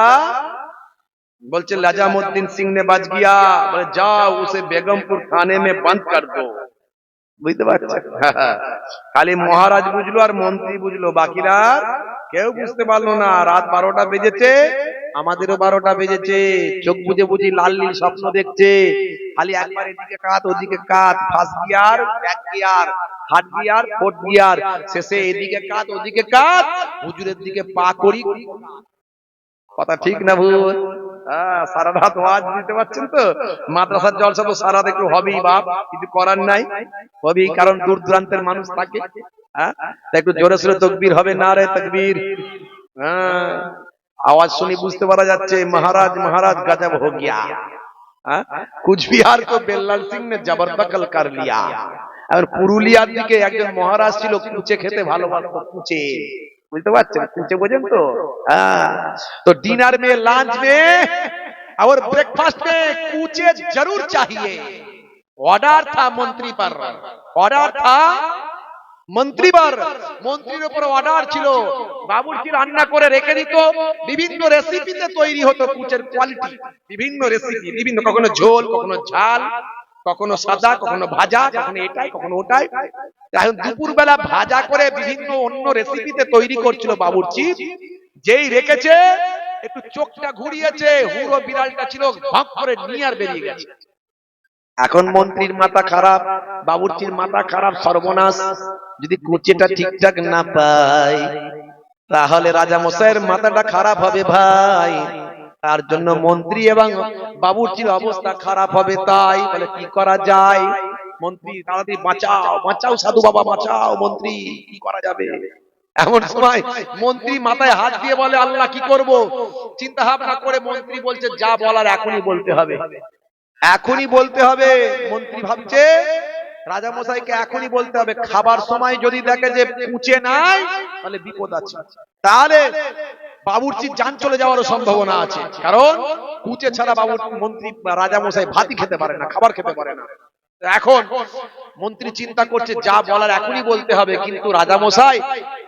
S1: बोलते लजामुद्दीन सिंह ने बच गया। बोले जाओ उसे बेगमपुर थाने में बंद कर दो। বুঝতে পারছেন? খালি মহারাজ বুঝলো আর মন্ত্রী বুঝলো, বাকিরা কেউ বুঝতে পারলো না। রাত 12টা বেজেছে, আমাদেরও 12টা বেজেছে। চোখ বুঝে বুঝি লাল নীল স্বপ্ন দেখছে। খালি একবার এদিকে কাত ওদিকে কাত, first gear, back gear, third gear, fourth gear, শেষে এদিকে কাত ওদিকে কাত, হুজুরের দিকে পা করি। কথা ঠিক না ভুল? সারা রাত ওয়াজ দিতে পারছেন তো। মাদ্রাসার জলসা তো সারা রাত একটু হবেই বাপ, কিছু করার নাই, হবেই, কারণ দূর দূরান্তের মানুষ থাকে। একটু জোরে সোরে তাকবীর হবে, নারে তাকবীর। আওয়াজ শুনে বুঝতে পারা যাচ্ছে মহারাজ মহারাজ গজব হো গিয়া। কুচবিহার কো বেল্লাল সিং নে জবরদখল কর লিয়া। আর পুরুলিয়ার দিকে একজন মহারাজ ছিল, কুচে খেতে ভালোবাসতো, কুচে। বুঝতে পারছেন? कुछ বোঝেন তো? तो डिनर में, लंच में और ब्रेकफास्ट में कुचे जरूर चाहिए। ऑर्डर था मंत्री पर, ऑर्डर था मंत्री पर, मंत्रीर উপর অর্ডার ছিল। বাবুর্চি রান্না করে রেখে দিত, বিভিন্ন রেসিপিতে তৈরি হতো কুচের কোয়ালিটি, বিভিন্ন রেসিপি, বিভিন্ন, কখনো ঝোল, কখনো ঝাল, কখনো সাদা, কখনো ভাজা, কখনো এটাই কখনো ওটাই। এখন দুপুর বেলা ভাজা করে বিভিন্ন অন্য রেসিপিতে তৈরি করছিল বাবুর্চি। যেই রেখেছে একটু চোখটা ঘুরিয়েছে, হুড়ো বিড়ালটা ছিল ভক করে নিয়ে আর বেরিয়ে গেছে। এখন মন্ত্রীর মাথা খারাপ, বাবুর্চির মাথা খারাপ, সর্বনাশ। যদি কুচেটা ঠিকঠাক না পাই তাহলে রাজা মশাইয়ের মাথাটা খারাপ হবে ভাই। তার জন্য মন্ত্রী এবং বাবুর্চির অবস্থা খারাপ হবে। তাই বলে কি করা যায়? মন্ত্রী তাড়াতাড়ি বাঁচাও বাঁচাও, সাধু বাবা বাঁচাও। মন্ত্রী কি করা যাবে? এমন সময় মন্ত্রী মাথায় হাত দিয়ে বলে আল্লাহ কি করব? চিন্তা ভাবনা করে মন্ত্রী বলছে যা বলার এখনই বলতে হবে, এখনই বলতে হবে। মন্ত্রী ভাবছে রাজা মশাইকে এখনই বলতে হবে। খাবার সময় যদি দেখে যে কুচে নাই তাহলে বিপদ আছে, তাহলে বাবুর্চির জান চলে যাওয়ারও সম্ভাবনা আছে। কারণ কুচে ছাড়া মন্ত্রী রাজা মশাই ভাতই খেতে পারে না, খাবার খেতে পারে না। এখন মন্ত্রী চিন্তা করছে যা বলার এখনই বলতে হবে, কিন্তু রাজা মশাই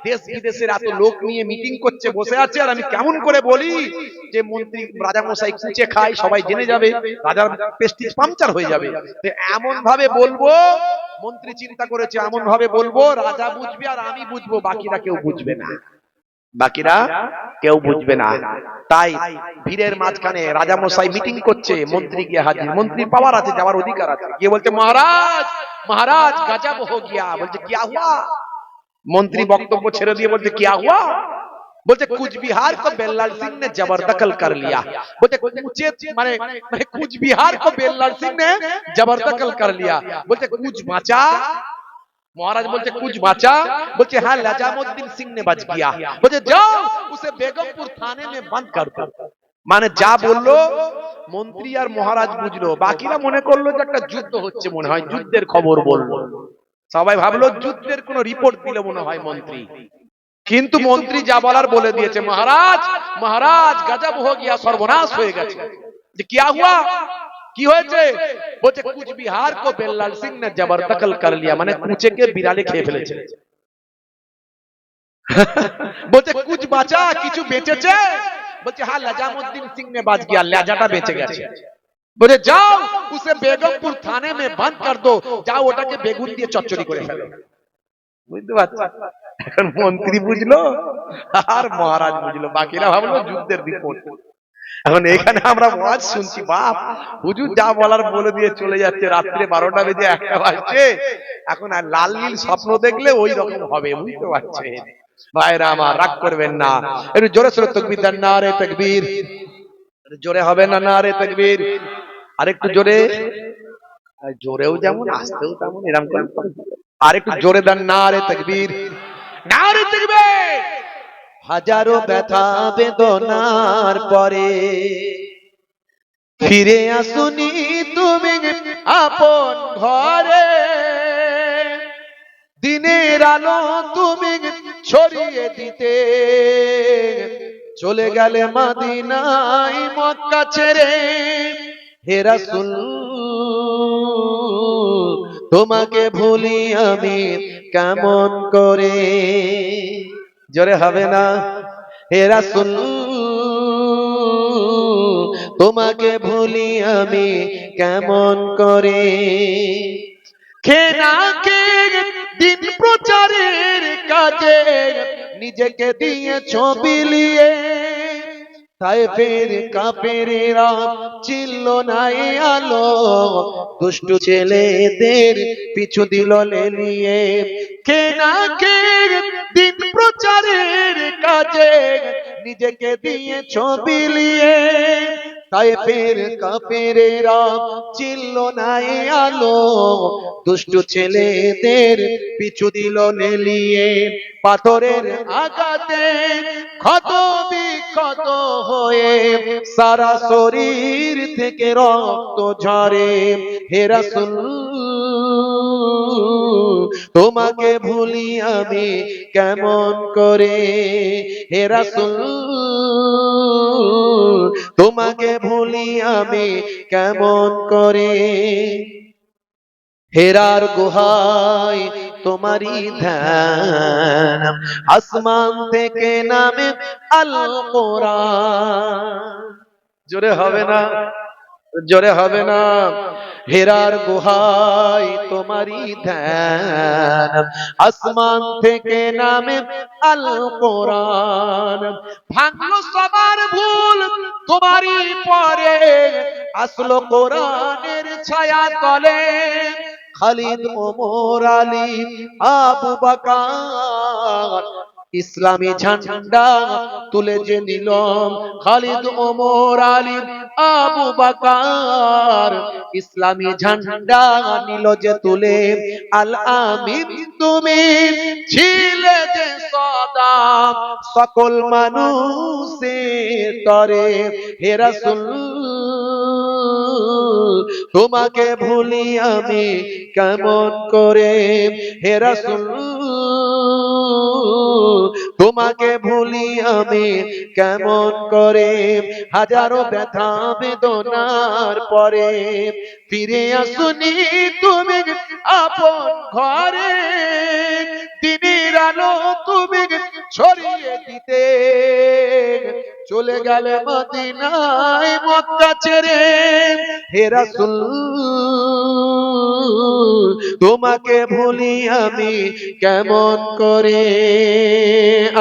S1: দেশ বিদেশের এত লোক নিয়ে মিটিং করছে, বসে আছে, আর আমি কেমন করে বলি যে মন্ত্রী রাজা মশাই কুচে খায়, সবাই জেনে যাবে, রাজার প্রেস্টিজ পাংচার হয়ে যাবে। তো এমন ভাবে বলবো, মন্ত্রী চিন্তা করেছে এমন ভাবে বলবো রাজা বুঝবে আর আমি বুঝবো, বাকিরা কেউ বুঝবে না, বাকিরা কেউ বুঝবে না। তাই ভিড়ের মাঝখানে রাজা মশাই মিটিং করছে, মন্ত্রী গিয়ে হাজির, মন্ত্রীর পাওয়ার আছে, যাওয়ার অধিকার আছে, গিয়ে বলছে মহারাজ মহারাজ গজব হো গিয়া। বলছে কিয়া হুয়া? মন্ত্রী বক্তব্য ছেড়ে দিয়ে বলছে কিয়া হুয়া? বলছে কুচবিহার को बेल्लाल सिंह ने जबरदखल कर लिया। बोलते कुचे माने कुचबिहार को बेल्लाल सिंह ने जबरदखल कर लिया। बोलते कुछ बाचा? महाराज बोलते कुछ बाचा? बोलते हाँ लजामुद्दीन सिंह ने बच गया। बोलते जाओ उसे बेगमपुर थाने में बंद कर दो। মানে যা বললো মন্ত্রী আর মহারাজ বুঝলো, বাকিরা মনে করলো যে একটা যুদ্ধ হচ্ছে, মনে হয় যুদ্ধের খবর বললো, সবাই ভাবলো যুদ্ধের কোন রিপোর্ট দিল মনে হয় মন্ত্রী। কিন্তু মন্ত্রী যা বলার বলে দিয়েছে, মহারাজ মহারাজ গজব হো গিয়া, সর্বনাশ হয়ে গেছে। যে কিয়া হুয়া? কি হয়েছে? বলছে কুচবিহার কো বেল্লাল সিং ने जबरदखल कर लिया, মানে কুচেকে বিড়ালে খেয়ে ফেলেছে। বলছে কুছ বাঁচা? কিছু বেঁচেছে? বলছে হ্যাঁ লজামুদ্দিন সিং ने बच गया, লেজাটা বেঁচে গেছে। বলে যাও উসে বেগমপুর থানে মে বন্ধ কর দো, যাও ওটাকে বেগুন দিয়ে চচ্চড়ি করে ফেলো। বুঝতে পারছো? এখন মন্ত্রী বুঝলো আর মহারাজ বুঝলো, বাকিরা ভাবলো যুদ্ধের রিপোর্ট। এখন এখানে আমরা ওয়াজ শুনছি, বাপ হুজুর যা বলার বলে দিয়ে চলে যাচ্ছে, রাত্রে 12টা বেজে 1টা বাজছে, এখন আর লাল নীল স্বপ্ন দেখলে ওই রকম হবে, বুঝতে পারছেন ভাইরা আমার? রাগ করবেন না, একটু জোরে সোরে তাকবীর দেন, নারে তাকবীর। জোরে হবে না নারে তাকবীর? আরেকটু জোরে, জোরেও যেমন আসতেও তেমন, এরকম করে আরেকটু জোরে দেন, নারে তাকবীর, নারে তাকবীর। হাজারো ব্যথা বেদনার পরে ফিরে আসুনি তুমি আপন ঘরে, দিনের আলো তুমি ছড়িয়ে দিতে চলে গেলে মদিনায় মক্কা ছেড়ে। হে রাসূল তোমাকে ভুলি আমি কেমন করে? জোরে হবে না? হে রাসূল তোমাকে ভুলি আমি কেমন করে? খেনা কে দিন প্রচারের কাজে নিজেকে দিয়েছ বিলিয়ে, তায়েফের কাফেরেরা ছিল না এ আলো, দুষ্টু ছেলেদের পিছু দিল লেলিয়ে। খেনা কে দিন প্রচারের কাজে নিজেকে দিয়েছ বিলিয়ে, তায়েফের কাফেরেরা ছিল না এ আলো, দুষ্টু ছেলেদের পিছু দিল নেলিয়ে। পাথরের আঘাতে ক্ষত বিক্ষত হয়ে সারা শরীর থেকে রক্ত ঝরে। হে রাসূল তোমাকে ভুলি আমি কেমন করে? হে রাসূল তোমাকে ভুলি আমি কেমন করে? হেরার গুহায় তোমারই ধ্যান, আসমান থেকে নামে আল কোরআন। জোরে হবে না? জোরে হবে না? হেরার গুহায় তোমারই ধ্যান, আসমান থেকে নামে আল কোরআন। ভাঙলো সবার ভুল তোমারই পরে, আসলো কোরআনের ছায়া তলে। খালিদ ওমর আলী আবু বকর ইসলামী ঝান্ডা তুলে যে নিল, খালিদ ওমর আলী আবু বকর ইসলামী ঝান্ডা নিল যে তুলে। আল আমিন তুমি ছিলে যে সদা সকল মানুষের তরে। হে রাসূল তোমাকে ভুলি আমি কেমন করে? হে রাসূল তোমাকে ভুলি আমি কেমন করে? হাজারো ব্যথা বেদনার পরে ফিরে আসুনি তুমি আপন ঘরে, দিনের আলো তুমি চলে গেলে মদিনায় মক্কা ছেড়ে। হে রাসূল তোমাকে ভুলি আমি কেমন করে।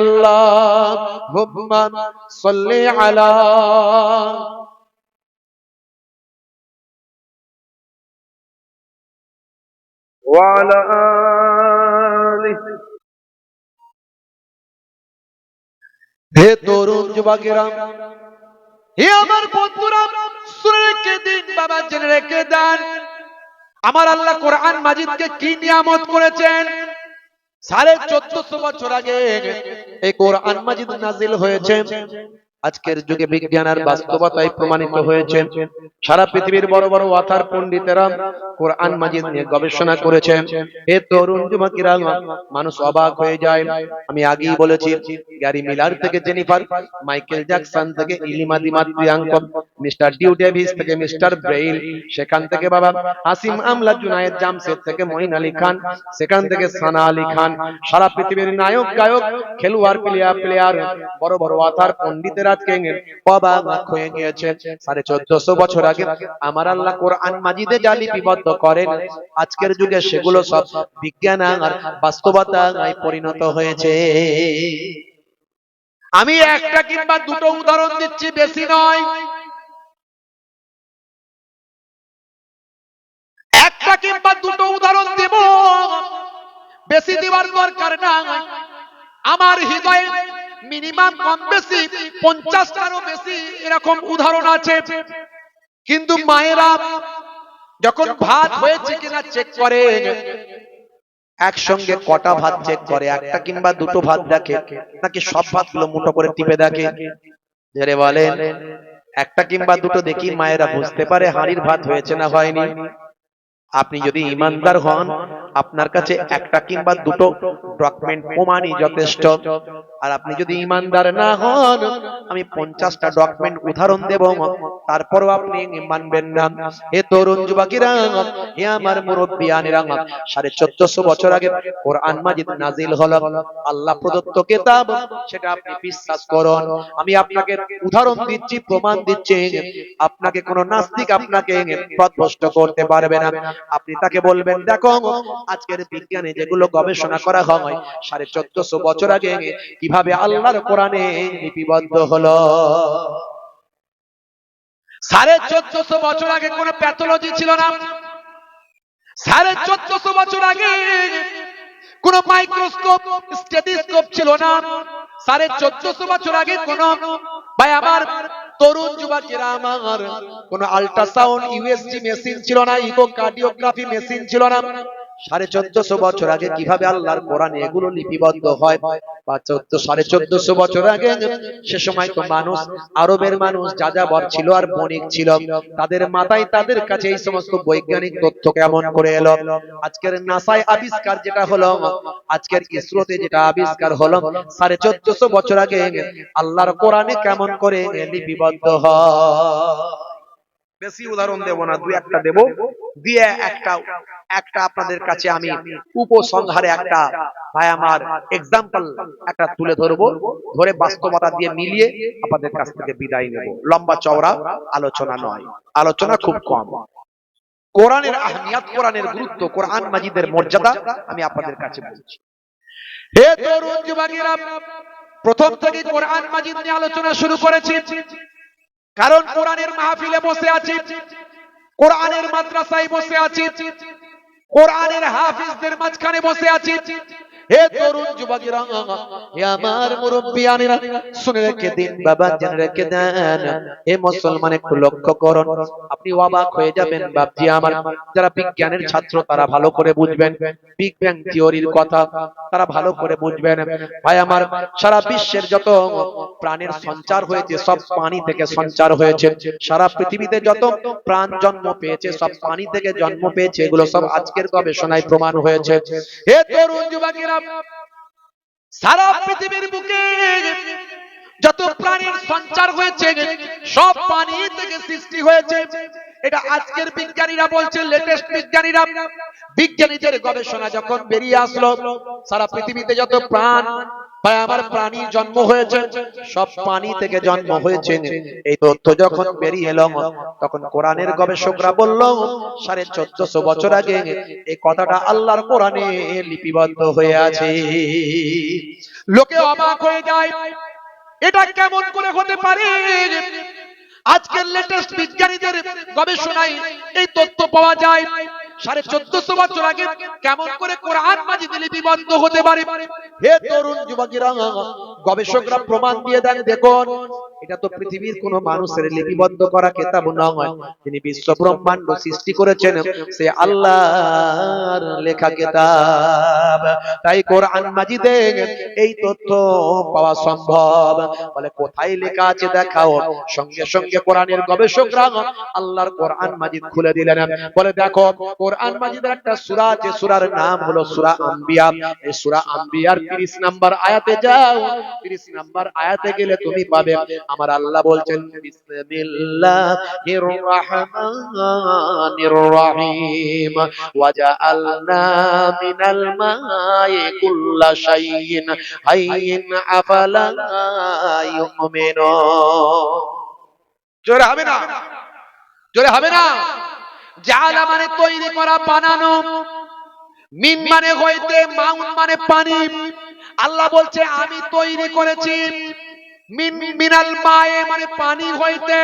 S1: আল্লাহুম্মা সাল্লি আলা ওয়া আলা আলিহি। হে তরুণ যুবকেরা, হে আমার বন্ধুরা, শুনে রেখে দিন বাবা, জেনে রেখে দেন আমার আল্লাহ কোরআন মাজিদকে কি নিয়ামত করেছেন। 1450 বছর আগে এই কোরআন মাজিদ নাজিল হয়েছে। আজকের যুগে বিজ্ঞান আর বাস্তবতায় প্রমাণিত হয়েছে। সারা পৃথিবীর বড় বড় ওয়াথার পণ্ডিতেরা কোরআন মাজিদ নিয়ে গবেষণা করেছেন। হে তরুণ যুবকেরা, মানুষ অবাক হয়ে যায়। আমি আগেই বলেছি, গ্যারি মিলার থেকে জেনিফার, মাইকেল জ্যাকসন থেকে ইলিমা দিমা প্রিয়াঙ্কা, মিস্টার ডিউ ডেভিস থেকে মিস্টার ব্রেইল, সেখান থেকে বাবা আসিম আমলা, জুনায়েদ জামশেদ থেকে মঈন আলী খান, সেখান থেকে সানা আলী খান, সারা পৃথিবীর নায়ক গায়ক খেলোয়াড় প্লেয়ার বড় বড় ওয়াথার পণ্ডিতেরা অবাক হয়ে গিয়েছে। 1450 বছর আগে আমার আল্লাহ কোরআন মাজিদে যা লিপিবদ্ধ করেন, আজকের যুগে সেগুলো সব বিজ্ঞান আর বাস্তবতায় পরিণত হয়েছে। আমি একটা কিংবা দুটো উদাহরণ দিচ্ছি, বেশি নয়। একটা কিংবা দুটো উদাহরণ দেব, বেশি দেওয়ার দরকার নাই। আমার হৃদয়ে মিনিমাম কম বেশি 50টারও বেশি এরকম উদাহরণ আছে। কিন্তু মায়েরা যখন ভাত হয়েছে কিনা চেক করে, একসঙ্গে কটা ভাত চেক করে? একটা কিংবা দুটো ভাত দেখে, নাকি সব ভাতগুলো মুঠো করে টিপে দেখে? যারে বলেন একটা কিংবা দুটো দেখি মায়েরা বুঝতে পারে হাঁড়ির ভাত হয়েছে না হয়নি। আপনি যদি ইমানদার হন, আপনার কাছে একটা কিংবা দুটো ডকুমেন্ট প্রমাণই যথেষ্ট। আর আপনি যদি ইমানদার না হন, আমি 50টা ডকুমেন্ট উদাহরণ দেব, তারপরও আপনি মানবেন না। হে তরুণ যুবকেরা, হে আমার মুরব্বিয়ানেরা, 1450 বছর আগে কোরআন মাজিদ নাজিল হলো, আল্লাহ প্রদত্ত কিতাব, সেটা আপনি বিশ্বাস করুন। আমি আপনাকে উদাহরণ দিচ্ছি, প্রমাণ দিচ্ছি। আপনাকে কোন নাস্তিক আপনাকে পথভ্রষ্ট করতে পারবে না। আপনি তাকে বলবেন, দেখো আজকের বিজ্ঞানে যেগুলো গবেষণা করা হয় 1450 বছর আগে কিভাবে আল্লাহর কোরআনে লিপিবদ্ধ হলো। 1450 বছর আগে কোন প্যাথোলজি ছিল না। 1450 বছর আগে কোন মাইক্রোস্কোপ, স্টেথোস্কোপ ছিল না। 1450 বছর আগে কোন ভাই আমার তরুণ যুবকেরা আমার, কোন আল্ট্রাসাউন্ড ইউএসজি মেশিন ছিল না, ইকোকার্ডিওগ্রাফি মেশিন ছিল না। 1450 বছর আগে কিভাবে আল্লাহর কোরআনে এগুলো লিপিবদ্ধ হয়? 1450 বছর আগে সে সময় তো মানুষ, আরবের মানুষ যাযাবর ছিল আর বণিক ছিল। তাদের মাথায়, তাদের কাছে এই সমস্ত বৈজ্ঞানিক তথ্য কেমন করে এলো? আজকের নাসায় আবিষ্কার যেটা হলো, আজকের ইসরোতে যেটা আবিষ্কার হলো, 1450 বছর আগে আল্লাহর কোরআনে কেমন করে লিপিবদ্ধ হয়। বেশি উদাহরণ দেব না, দুই একটা দেব, দিয়ে একটা আপনাদের কাছে আমি উপসংহারে একটা ভাই আমার এক্সাম্পল একটা তুলে ধরবো, ধরে বাস্তবতা দিয়ে মিলিয়ে আপনাদের কাছ থেকে বিদায় নেব। লম্বা চওড়া আলোচনা নয়, আলোচনা খুব কম। কোরআনের আহমিয়াত, কোরআনের গুরুত্ব, কোরআন মাজিদের মর্যাদা আমি আপনাদের কাছে বলছি। হে তরুণ যুবকেরা, প্রথম থেকে কোরআন মাজিদ নিয়ে আলোচনা শুরু করেছি, কারণ কোরআনের মাহফিলে বসে আছি, কোরআনের মাদ্রাসায় বসে আছি, কোরআনের হাফিজদের মাঝখানে বসে আছি। হে তরুণ যুবকেরা, হে আমার মুরব্বিয়ানেরা, শুনে রেখে দিন বাবা, জেনে রেখে দেন। হে মুসলমান, একটু লক্ষ্য করুন, আপনি অবাক হয়ে যাবেন বাপজি আমার। যারা বিজ্ঞানের ছাত্র তারা ভালো করে বুঝবেন, বিগ ব্যাং থিওরির কথা তারা ভালো করে বুঝবেন। ভাই আমার, সারা বিশ্বের যত প্রাণের সঞ্চার হয়েছে সব পানি থেকে সঞ্চার হয়েছে। সারা পৃথিবীতে যত প্রাণ জন্ম পেয়েছে সব পানি থেকে জন্ম পেয়েছে, এগুলো সব আজকের গবেষণায় প্রমাণ হয়েছে। হে তরুণ যুবকেরা, সারা পৃথিবীর বুকে যত প্রাণীর সঞ্চার হয়েছে সব পানি থেকে সৃষ্টি হয়েছে। এটা আজকের বিজ্ঞানীরা বলছে, লেটেস্ট বিজ্ঞানীরা, বিজ্ঞানীদের গবেষণা যখন বেরিয়ে আসলো, সারা পৃথিবীতে যত প্রাণ ভাই আমার প্রাণীর জন্ম হয়েছে, সব পানি থেকে জন্ম হয়েছে। এই তথ্য যখন বেরিয়ে এলো তখন কোরআনের গবেষকরা বলল 1450 বছর আগে এই কথাটা আল্লাহর কোরআনে লিপিবদ্ধ হয়ে আছে। লোকে অবাক হয়ে যায়, এটা কেমন করে হতে পারে? আজকের লেটেস্ট বিজ্ঞানীদের গবেষণায় এই তথ্য পাওয়া যায় 1450 বছর আগে কেমন করে কোরআন মাজিদ লিপিবদ্ধ হতে পারে। হে তরুণ যুবকেরা, গবেষকরা প্রমাণ দিয়ে দেন, দেখুন এটা তো পৃথিবীর কোন মানুষের লিপিবদ্ধ করা কিতাব নয়, তিনি বিশ্ব ব্রহ্মাণ্ড সৃষ্টি করেছেন, সে আল্লাহর লেখা কিতাব। তাই কোরআন মাজিদে এই তথ্য পাওয়া সম্ভব। বলে কোথায় লেখা আছে দেখাও। সঙ্গে সঙ্গে কোরআনের গবেষকরা আল্লাহর কোরআন মাজিদ খুলে দিলেন। বলে দেখো কোরআন মাজিদের একটা সূরা আছে, সূরার নাম হলো সূরা আম্বিয়া। এই সূরা আম্বিয়ার 30 নাম্বার আয়াতে যাও, 30 নাম্বার আয়াতে গেলে তুমি পাবে আমার আল্লাহ বলছেন বিসমিল্লাহির রাহমানির রাহিম ওয়াজআলনা মিনাল মাই কুল্লা শাইইন হাইয়িন আফালা ইউমিনুন। জোরে হবে না? জোরে হবে না? জাআলা মানে তৈরি করা, বানানো, মিন মানে হইতে, মাউন মানে পানি। আল্লাহ বলছে আমি তৈরি করেছি। মিনাল মায়ে মানে পানি হইতে,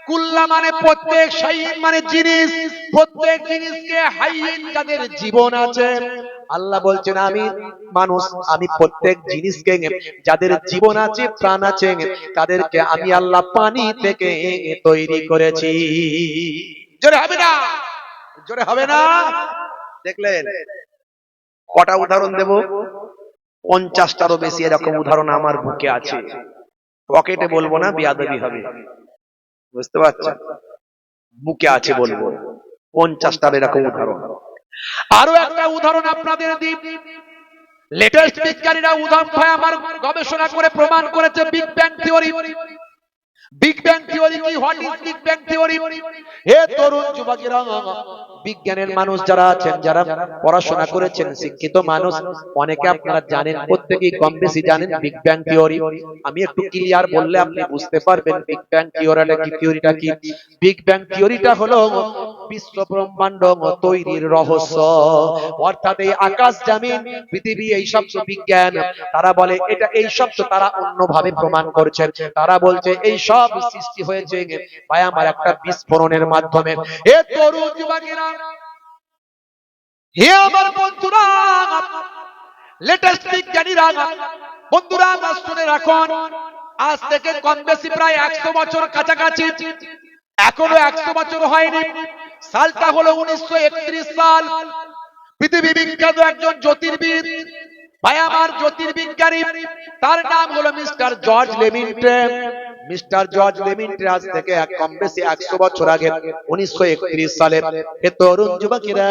S1: কুল্লা মানে প্রত্যেক, শাইইন মানে জিনিস, প্রত্যেক জিনিসকে, হাইয়িন যাদের জীবন আছে। আল্লাহ বলছেন আমি মানুষ, আমি প্রত্যেক জিনিসকে যাদের জীবন আছে, প্রাণ আছে, তাদেরকে আমি আল্লাহ পানি থেকে তৈরি করেছি। জোরে হবে না? জোরে হবে না? দেখলেন কটা উদাহরণ দেব? 50টারও বেশি এরকম উদাহরণ আমার বুকে আছে। পকেটে বলবো না, বেয়াদবি হবে, বুঝতে পারছেন? বুকে আছে বলবো। 50টার এরকম উদাহরণ। আরো একটা উদাহরণ আপনাদের দিই। লেটেস্ট বিজ্ঞানীরা উদাহরণ ভাই আমার গবেষণা করে প্রমাণ করেছে big bang theory. Big bang theory কি? What is big bang theory? হে তরুণ যুবকেরা, বিজ্ঞানের মানুষ যারা আছেন, যারা পড়াশোনা করেছেন, শিক্ষিত মানুষ, অনেকে আপনারা জানেন, প্রত্যেকেই কম বেশি জানেন বিগ ব্যাং থিওরি। আমি একটু ক্লিয়ার বললে আপনি বুঝতে পারবেন বিগ ব্যাং থিওরিটা কি। বিগ ব্যাং থিওরিটা হলো বিশ্ব ব্রহ্মাণ্ড তৈরির রহস্য। অর্থাৎ এই আকাশ জমিন পৃথিবী এই সব বিজ্ঞান তারা বলে এটা, এই সব তারা অন্যভাবে প্রমাণ করছে। তারা বলছে এই সব সৃষ্টি হয়েছে ভাই আমার একটা বিস্ফোরণের মাধ্যমে। হে তরুণ যুবকেরা, হে আমার বন্ধুরা, লেটেস্ট বিজ্ঞানীরা, বন্ধুরা আমার শুনে রাখুন, আজ থেকে কম বেশি প্রায় 100 বছর কাছাকাছি, এখনো 100 বছর হয়নি, সালটা হলো 1931 সাল। পৃথিবী বিখ্যাত একজন জ্যোতির্বিদ ভাই আমার, জ্যোতির্বিজ্ঞানী, তার নাম হলো মিস্টার জর্জ লেমিন্টে। মিস্টার জর্জ লেমিন্টে আজ থেকে কম বেশি 100 বছর আগে 1931 সালে, হে তরুণ যুবকেরা,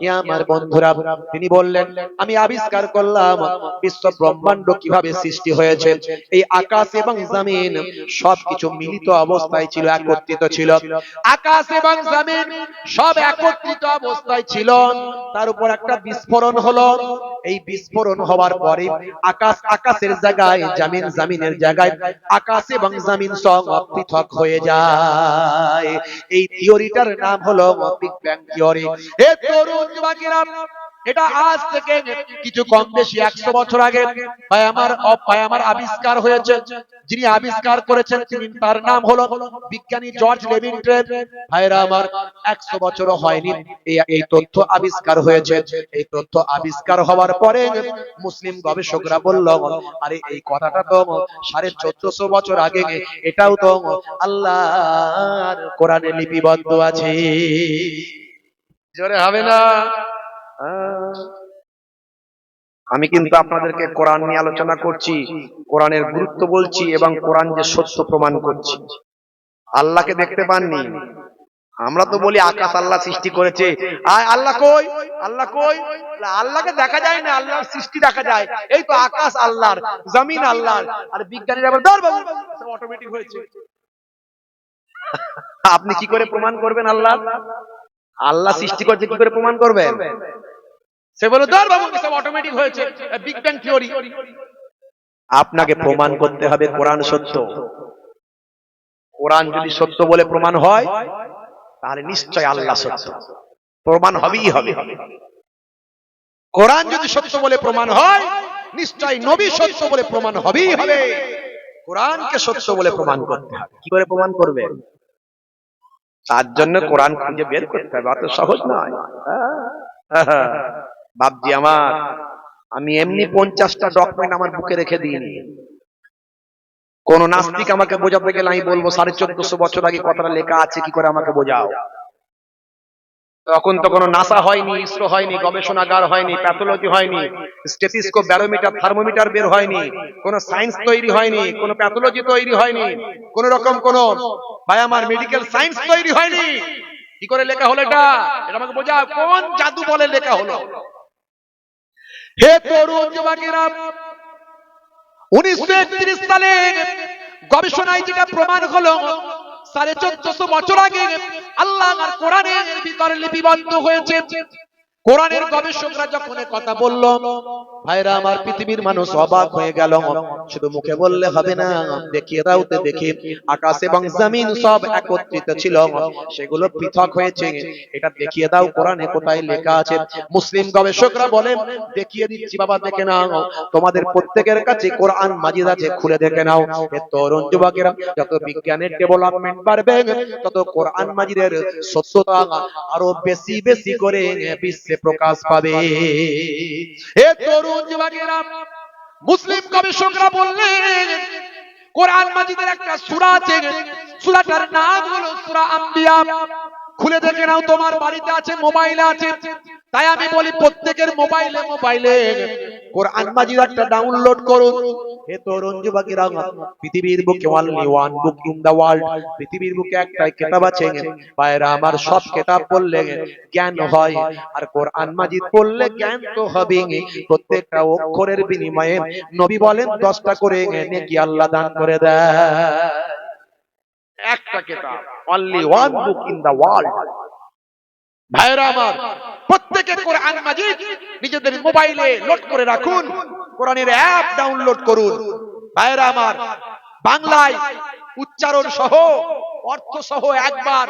S1: হে আমার বন্ধুরা, তিনি বললেন আমি আবিষ্কার করলাম বিশ্ব ব্রহ্মাণ্ড কিভাবে সৃষ্টি হয়েছে। এই আকাশ এবং জমিন সবকিছু মিলিত অবস্থায় ছিল, একত্রিত ছিল। আকাশ এবং জমিন সব একত্রিত অবস্থায় ছিল, তার উপর একটা বিস্ফোরণ হলো। এই বিস্ফোরণ হওয়ার পরে আকাশ আকাশের জায়গায়, জমিন জমিনের জায়গায়, আকাশ এবং জমিন সব পৃথক হয়ে যায়। এই থিওরিটার নাম হলো বিগ ব্যাং থিওরি। হে তরুণ যুবকেরা, এটা আজ থেকে কিছু কম বেশি 100 বছর আগে ভাই আমার আবিষ্কার হয়েছে। যিনি আবিষ্কার করেছেন তিনি, তার নাম হলো বিজ্ঞানী জর্জ লেমিন্টে। ভাইরা আমার 100 বছরও হয়নি এই তথ্য আবিষ্কার হয়েছে। এই তথ্য আবিষ্কার হওয়ার পরে মুসলিম গবেষকরা বলল আরে এই কথাটা তো 1450 বছর আগে, এটাও তো আল্লাহর কোরআনে লিপিবদ্ধ আছে। জোরে হবে না? আমি কিন্তু আপনাদেরকে কোরআন নিয়ে আলোচনা করছি, কোরআনের গুরুত্ব বলছি এবং কোরআন যে সত্য প্রমাণ করছি। আল্লাহকে দেখতে পাননি? আমরা তো বলি আকাশ আল্লাহ সৃষ্টি করেছে। আল্লাহ কই? আল্লাহ কই? আল্লাহকে দেখা যায় না, আল্লাহর সৃষ্টি দেখা যায়। এই তো আকাশ আল্লাহর, জমিন আল্লাহর। আর বিজ্ঞানীরা বলে ধর বাবু অটোমেটিক হয়েছে। আপনি কি করে প্রমাণ করবেন আল্লাহ? আল্লাহ সৃষ্টি করছে কি করে প্রমাণ করবেন? সে বলে ধর বাবু সব অটোমেটিক হয়েছে, বিগ ব্যাং থিওরি।
S2: আপনাকে প্রমাণ করতে হবে কোরআন সত্য। কোরআন যদি সত্য বলে প্রমাণ হয় তাহলে নিশ্চয় আল্লাহ সত্য, প্রমাণ হবেই হবে।
S1: কোরআন যদি সত্য বলে প্রমাণ হয় নিশ্চয় নবী সত্য বলে প্রমাণ হবেই হবে।
S2: কোরআনকে সত্য বলে প্রমাণ করতে হবে। কি করে প্রমাণ করবে? তার জন্য কোরআন খুঁজে বের করতে হবে, অত সহজ নয়। বাপজি আমার, আমি এমনি 50টা ডকুমেন্ট আমার বুকে রেখে দিইনি। কোন নাস্তিক আমাকে বোঝাতে গেলে আমি বলবো 1450 বছর আগে কথাটা লেখা আছে, কি করে আমাকে বোঝাও। তখন তো কোনো নাসা হয়নি, ইসরো হয়নি, গবেষণাগার হয়নি, প্যাথোলজি হয়নি, স্টেথিস্কোপ, ব্যারোমিটার, থার্মোমিটার বের হয়নি, কোনো সায়েন্স তৈরি হয়নি, কোনো প্যাথোলজি তৈরি হয়নি, কোন রকম কোন ভাই আমার মেডিকেল সায়েন্স তৈরি হয়নি। কি করে লেখা হলো এটা? এটা আমাকে বোঝাও, কোন জাদু বলে লেখা হলো?
S1: হে তরুণ যুবকেরা, 1931 সালে গবেষণায় যেটা প্রমাণ হলো 1450 বছর আগে আল্লাহ আর কোরআনের ভিতরে লিপিবদ্ধ হয়েছে। কোরআনের গবেষকরা যখন কথা বলল, ভাইরা আমার, পৃথিবীর মানুষ অবাক হয়ে গেল। শুধু মুখে বললে হবে না, দেখিয়ে দাও। তো দেখি আকাশ এবং জমিন সব একত্রিত ছিল, সেগুলো পৃথক হয়েছে, এটা দেখিয়ে দাও কোরআনে কোথায় লেখা আছে। মুসলিম গবেষকরা বলে, দেখিয়ে দিচ্ছি বাবা, দেখে নাও। তোমাদের প্রত্যেকের কাছে কোরআন মাজিদ আছে, খুলে দেখে নাও। এ তরুণ যুবকেরা, যত বিজ্ঞানের ডেভেলপমেন্ট বাড়বে তত কোরআন মাজিদের সত্যতা আরো বেশি বেশি করে বিশ্বে প্রকাশ পাবে। হে তরুণ যুবকেরা, মুসলিম গবেষকরা বললেন কোরআন মাজিদের একটা সূরা আছে, সূরাটার নাম হলো সূরা আম্বিয়া। খুলে দেখে নাও, তোমার বাড়িতে আছে, মোবাইলে আছে। তাই আমি বলি প্রত্যেকের মোবাইলে কোরআন মাজিদ একটা ডাউনলোড করুন।
S2: হে তরুণ যুবকেরা, পৃথিবীর বুকে only one book in the world, পৃথিবীর বুকে একটাই কিতাব আছে। ভাইরা আমার, সব কিতাব পড়লে জ্ঞান হয়, আর কোরআন মাজিদ পড়লে জ্ঞান তো হবেই। প্রত্যেকটা অক্ষরের বিনিময়ে নবী বলেন 10টা করে নেকি আল্লাহ দান করে দেয়। একটা কিতাব, only one book in the world।
S1: ভাইরা আমার, প্রত্যেকে কোরআন মাজিদ নিজেদের মোবাইলে লোড করে রাখুন, কোরআনের অ্যাপ ডাউনলোড করুন। ভাইরা আমার, বাংলায় উচ্চারণ সহ অর্থ সহ একবার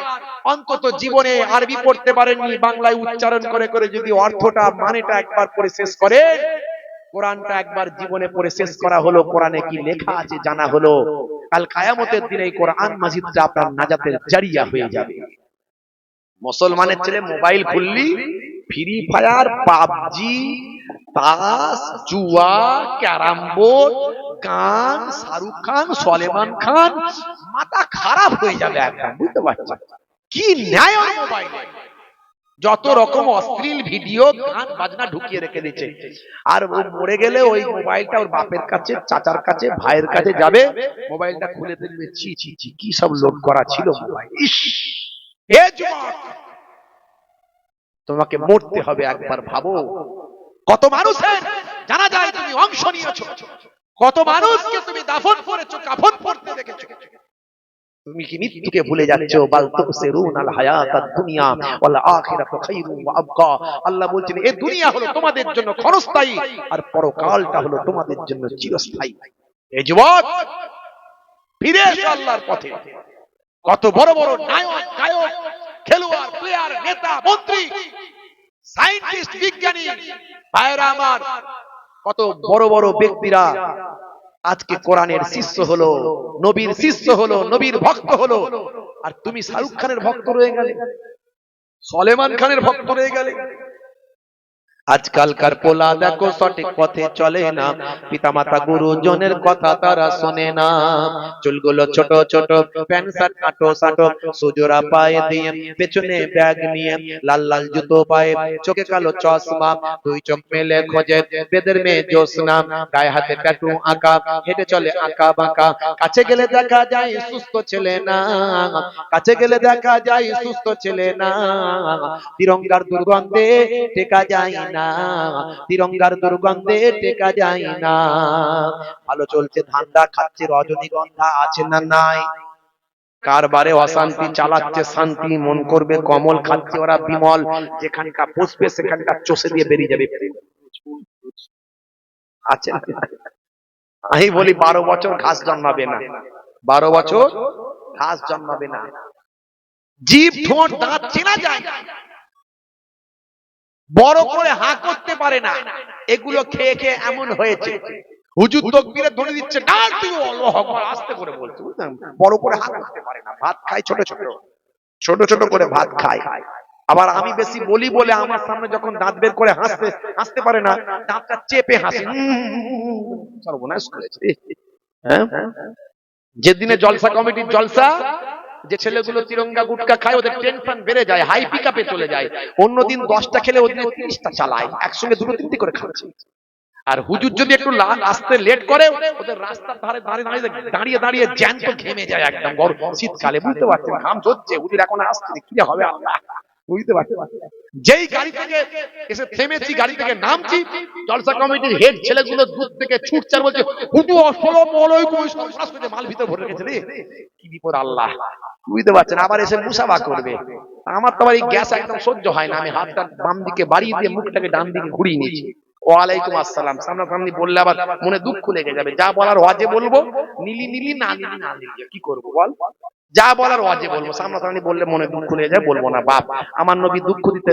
S1: অন্তত জীবনে আরবি পড়তে পারেননি, বাংলায় উচ্চারণ করে করে যদি অর্থটা মানেটা একবার পড়ে শেষ করেন, কোরআনটা একবার জীবনে পড়ে শেষ করা হলো, কোরআনে কি লেখা আছে জানা হলো, কাল কিয়ামতের দিনে এই কোরআন মাজিদটা আপনার নাজাতের জারিয়া হয়ে যাবে। মুসলমানের ছেলে মোবাইল খুললি ফ্রি ফায়ার, পাবজি, তাস, জুয়া, ক্যারাম বোর্ড, গান, শাহরুখ খান, সলেমান খান, মাথা খারাপ হয়ে যাবে একদম, বুঝতে পারছেন? কি ন্যায় ওই মোবাইলে, যত রকম অশ্লীল ভিডিও, গান বাজনা ঢুকিয়ে রেখে দিচ্ছে। আর ও মরে গেলে ওই মোবাইলটা ওর বাপের কাছে, চাচার কাছে, ভাইয়ের কাছে যাবে, মোবাইলটা খুলে দেখবে, ছি ছি ছি, কি সব লোড করা ছিল মোবাইল। ইস, হে যুবক, তোমাকে মরতে হবে, একবার ভাবো। কত মানুষের জানা যায় তুমি অংশ নিয়েছো, কত মানুষকে তুমি দাফন করেছো, কাফন পড়তে দেখেছো। তুমি কি মৃত্যুকে ভুলে যাচ্ছো? বাল তুসিরুনাল হায়াতাদ দুনিয়া ওয়াল আখিরাতু খায়রুন ওয়া আবকা। আল্লাহ বলছেন, এই দুনিয়া হলো তোমাদের জন্য ক্ষণস্থায়ী, আর পরকালটা হলো তোমাদের জন্য চিরস্থায়ী। এই যুবক, ফিরে এসো আল্লাহর পথে। কত বড় বড় নায়ক, গায়ক, খেলোয়াড়, প্লেয়ার, নেতা, মন্ত্রী, সায়েন্টিস্ট, বিজ্ঞানী, ভাইরা আমার, কত বড় বড় ব্যক্তিরা আজকে কোরআনের শিষ্য হলো, নবীর শিষ্য হলো, নবীর ভক্ত হলো। আর তুমি শাহরুখ খানের ভক্ত রয়ে গেলে, সলেমান খানের ভক্ত রয়ে গেলে। আজকালকার পোলা দেখো সঠিক পথে চলে না, পিতামাতা গুরুজনের কথা তারা শোনে না। চুলগুলো ছোট ছোট, প্যান্ট শার্ট কাটো সাটো, সুজোরা পায়ে দিয়ে, পেছনে ব্যাগ নিয়ে, লাল লাল জুতো পায়ে, চোখে কালো চশমা, দুই চোখ মেলে খোঁজে বেদের মেয়ে জ্যোৎস্না, গায়ে হাতে ট্যাটু আঁকা, হেঁটে চলে আঁকা বাঁকা। কাছে গেলে দেখা যায় সুস্থ ছেলে না, কাছে গেলে দেখা যায় সুস্থ ছেলে না। তিরঙ্গার দুর্গন্ধে টেকা যায় না, তিরঙ্গার দুর্গন্ধে টেকা যায় না। ভালো চলছে ধান্দা, খাচ্ছে রজনীগন্ধা, আছে না নাই? কারবারে অশান্তি, চালাচ্ছে শান্তি, মন করবে কমল, খাচ্ছে ওরা বিমল, যেখানটা পুষবে সেখানটা চষে দিয়ে বেরিয়ে যাবে। আছে
S2: আমি বলি 12 বছর ঘাস জন্মাবে না, 12 বছর ঘাস জন্মাবে না। জিভ ঠোঁট দাঁত চেনা যায় না, বড় করে হা করতে পারে না, এগুলো খেয়ে খেয়ে এমন হয়েছে। হুজুর তাকবীরে ধ্বনি দিচ্ছে, না তুই আল্লাহু আকবার আস্তে করে বলছে, বুঝলেন, বড় করে হা করতে পারে না। ভাত খায় ছোট ছোট ছোট ছোট করে ভাত খায়। আবার আমি বেশি বলি বলে আমার সামনে যখন দাঁত বের করে হাসতে হাসতে পারে না, দাঁতটা চেপে হাসি। সর্বনাশ করেছে। হ্যাঁ, যেদিনে জলসা কমিটির জলসা, যে ছেলেগুলো তিরঙ্গা গুটকা খায় ওদের টেনশন বেড়ে যায়, হাই পিকআপে চলে যায়। অন্যদিন 10টা খেলে ওদিন 30টা চালায়, একসঙ্গে দুটো তিনটি করে খাচ্ছে। আর হুজুর যদি একটু আসতে লেট করে, ওদের রাস্তার ধারে দাঁড়িয়ে দাঁড়িয়ে জ্যান্ত ঘেমে যায় একদম গরম শীতকালে, বুঝতে পারছেন, ঘাম ঝরছে, হুজুর এখন আসছে, কি হবে আল্লাহ, বুঝতে পারছেন। যেই গাড়ি থেকে এসে থেমেছি, গাড়ি থেকে নামছি, জলসা কমিটির হেড ছেলেগুলো দূর থেকে ছুটছে আর বলছে, হুজুর আসসালামু আলাইকুম, সর্বনাশ করে মাল ভিতরে ভরে রেখেছে রে, কি বিপদ আল্লাহ, বুঝতে পারছেন। আবার এসে মুসাফা করবে, আমার তো আবার এই গ্যাস একদম সহ্য হয় না, আমি হাতটা বাম দিকে বাড়িয়ে দিয়ে মুখটাকে ডান দিকে ঘুরিয়ে নিয়েছি। ওয়ালাইকুম আসসালাম, সামনাসামনি বললে আবার মনে দুঃখ লেগে যাবে। যা বলার ওয়াজে বলবো, নিলি নিলি, না নিলি না নিলি, কি করবো বল, যা বলার ওয়াজে বলবো, সামনাসামনি বললে মনে দুঃখ লেগে যায়, বলবো না। বাপ, আমার নবী দুঃখ দিতে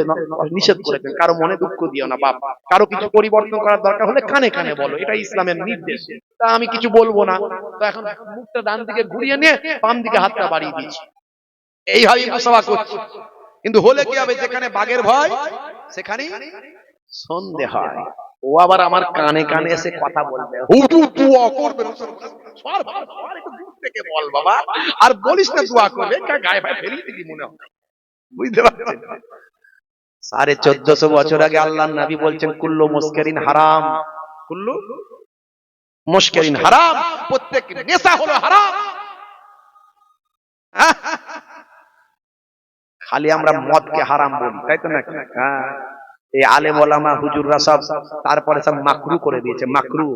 S2: নিষেধ করেছেন, কারো মনে দুঃখ দিও না বাপ। কারো কিছু পরিবর্তন করার দরকার হলে কানে কানে বলো, এটা ইসলামের নির্দেশ। তা আমি কিছু বলবো না, তো এখন মুখটা ডান দিকে ঘুরিয়ে নিয়ে বাম দিকে হাতটা বাড়িয়ে দিয়েছি, এইভাবেই মুসাফা করছি। কিন্তু হলে কি হবে, যেখানে বাঘের ভয় সেখানেই সন্দেহ হয়। ও আবার আমার কানে কানে এসে কথা বলবে, হুজুর দোয়া করবে, একটু দূর থেকে বল বাবা, আর বলিস না দোয়া করবে, গায়ে ভাই ফেলিয়ে দিলি মনে হয়, বুঝতে পারছেন। 1450 বছর আগে আল্লাহর নবী বলছেন, কুল্লু মুস্কিরিন হারাম, কুল্লু মুস্কিরিন হারাম, প্রত্যেক নেশা হলো হারাম। খালি আমরা মদকে হারাম বলি, তাই তো নাকি? হ্যাঁ, এই আলেম ওলামা হুজুররা সব তারপরে সব মাকরু করে দিয়েছে, মাকরু।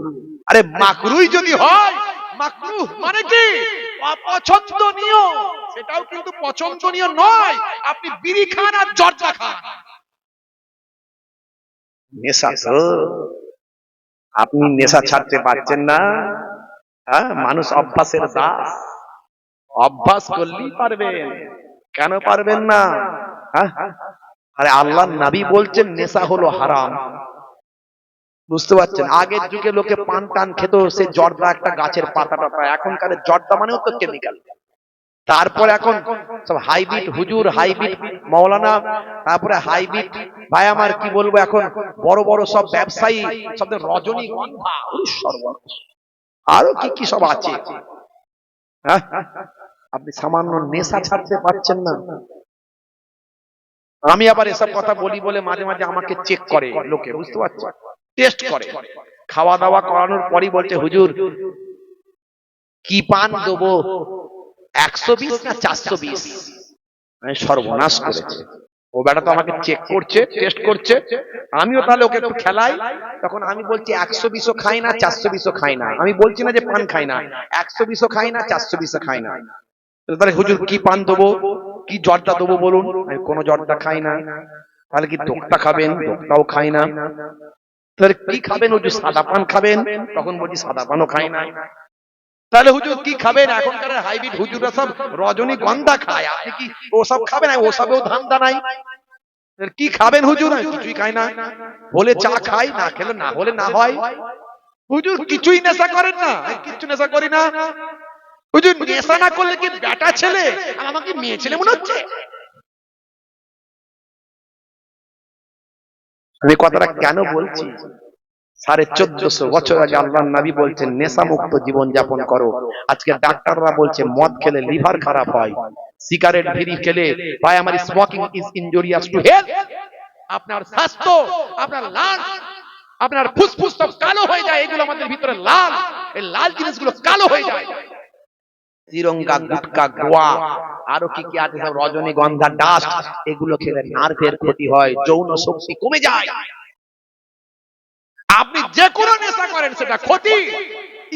S2: আরে মাকরুই যদি হয়, মাকরু মানে কি? অপছন্দনীয়, সেটাও কিন্তু পছন্দনীয় নয়। আপনি বিড়ি খান আর জর্দা খান, নেশা তো, আপনি নেশা ছাড়তে পারছেন না। হ্যাঁ, মানুষ অভ্যাসের দাস, অভ্যাস করলেই পারবেন, কেন পারবেন না? হ্যাঁ, আরে আল্লাহর নবী বলছেন নেশা হলো হারাম, বুঝতে পারছেন। আগের যুগে লোকে পান টান খেত, সে জর্দা একটা গাছের পাতা টাতা, এখনকার জর্দা মানেও তো কেমিক্যাল। তারপর এখন সব হাইব্রিড হুজুর, হাইব্রিড মাওলানা, তারপরে হাইব্রিড ভাই আমার কি বলবো, এখন বড় বড় সব ব্যবসায়ী সব রজনীগন্ধা, সর্বনাশ, আরো কি কি সব আছে। হ্যাঁ, আপনি সামান্য নেশা ছাড়তে পারছেন না। আমি আবার এসব কথা বলি বলে মাঝে মাঝে আমাকে চেক করে লোকে, বুঝতে পারছেন, টেস্ট করে। খাওয়া দাওয়া করানোর পরই বলছে, হুজুর কি পান দেবো, 120 না 420? সর্বনাশ করেছে ও বেটা, তো আমাকে চেক করছে, টেস্ট করছে। আমিও তাহলে ওকে একটু খেলাই, তখন আমি বলছি 120ও খাই না, 420ও খাই না। আমি বলছি না যে পান খাই না, 120ও খাই না, 420ও খাই না। তাহলে হুজুর কি পান দেবো, কি জর্দা দেবো বলুন? আমি কোনো জর্দা খাই না। তাহলে কি দোক্তা খাবেন? দোক্তাও খাই না। তাহলে কি খাবেন হুজুর? সাদা পান খাবেন? তখন বলছি সাদা পানও খাই না। তাহলে হুজুর কি খাবেন? এখনকার হাইব্রিড হুজুররা সব রজনীগন্ধা খায়, আপনি কি ওসব খাবেন? ওসবেও ধান্দা নাই। কি খাবেন হুজুর? কিছুই খাই না, হলে চা খাই, না খেলে না হলে না হয়। হুজুর কিছুই নেশা করেন না? কিচ্ছু নেশা করি না। হুজুর নেশা না করলে কি বেটা ছেলে, আর আমাকে মেয়ে ছেলে মনে হচ্ছে? আমি কথাটা কেন বলছি, 1450 বছর আগে আল্লাহর নবী বলছেন নেশা মুক্ত জীবন যাপন করো। আজকে ডাক্তাররা বলছে মদ খেলে লিভার খারাপ হয়, সিগারেট বিড়ি খেলে, ভাই আমার smoking is injurious to health. আপনার স্বাস্থ্য, আপনার লাংস, আপনার ফুসফুস সব কালো হয়ে যায়, এগুলো আমাদের ভিতরে লাল, এই লাল জিনিসগুলো কালো হয়ে যায়। তিরঙ্গা গুটকা গোয়া আরো কি কি আছে সব, রজনীগন্ধা ডাস্ট, এগুলো খেলে নার্ভের ক্ষতি হয়, যৌন শক্তি কমে যায়। আপনি যে কোনো নেশা করেন সেটা ক্ষতি।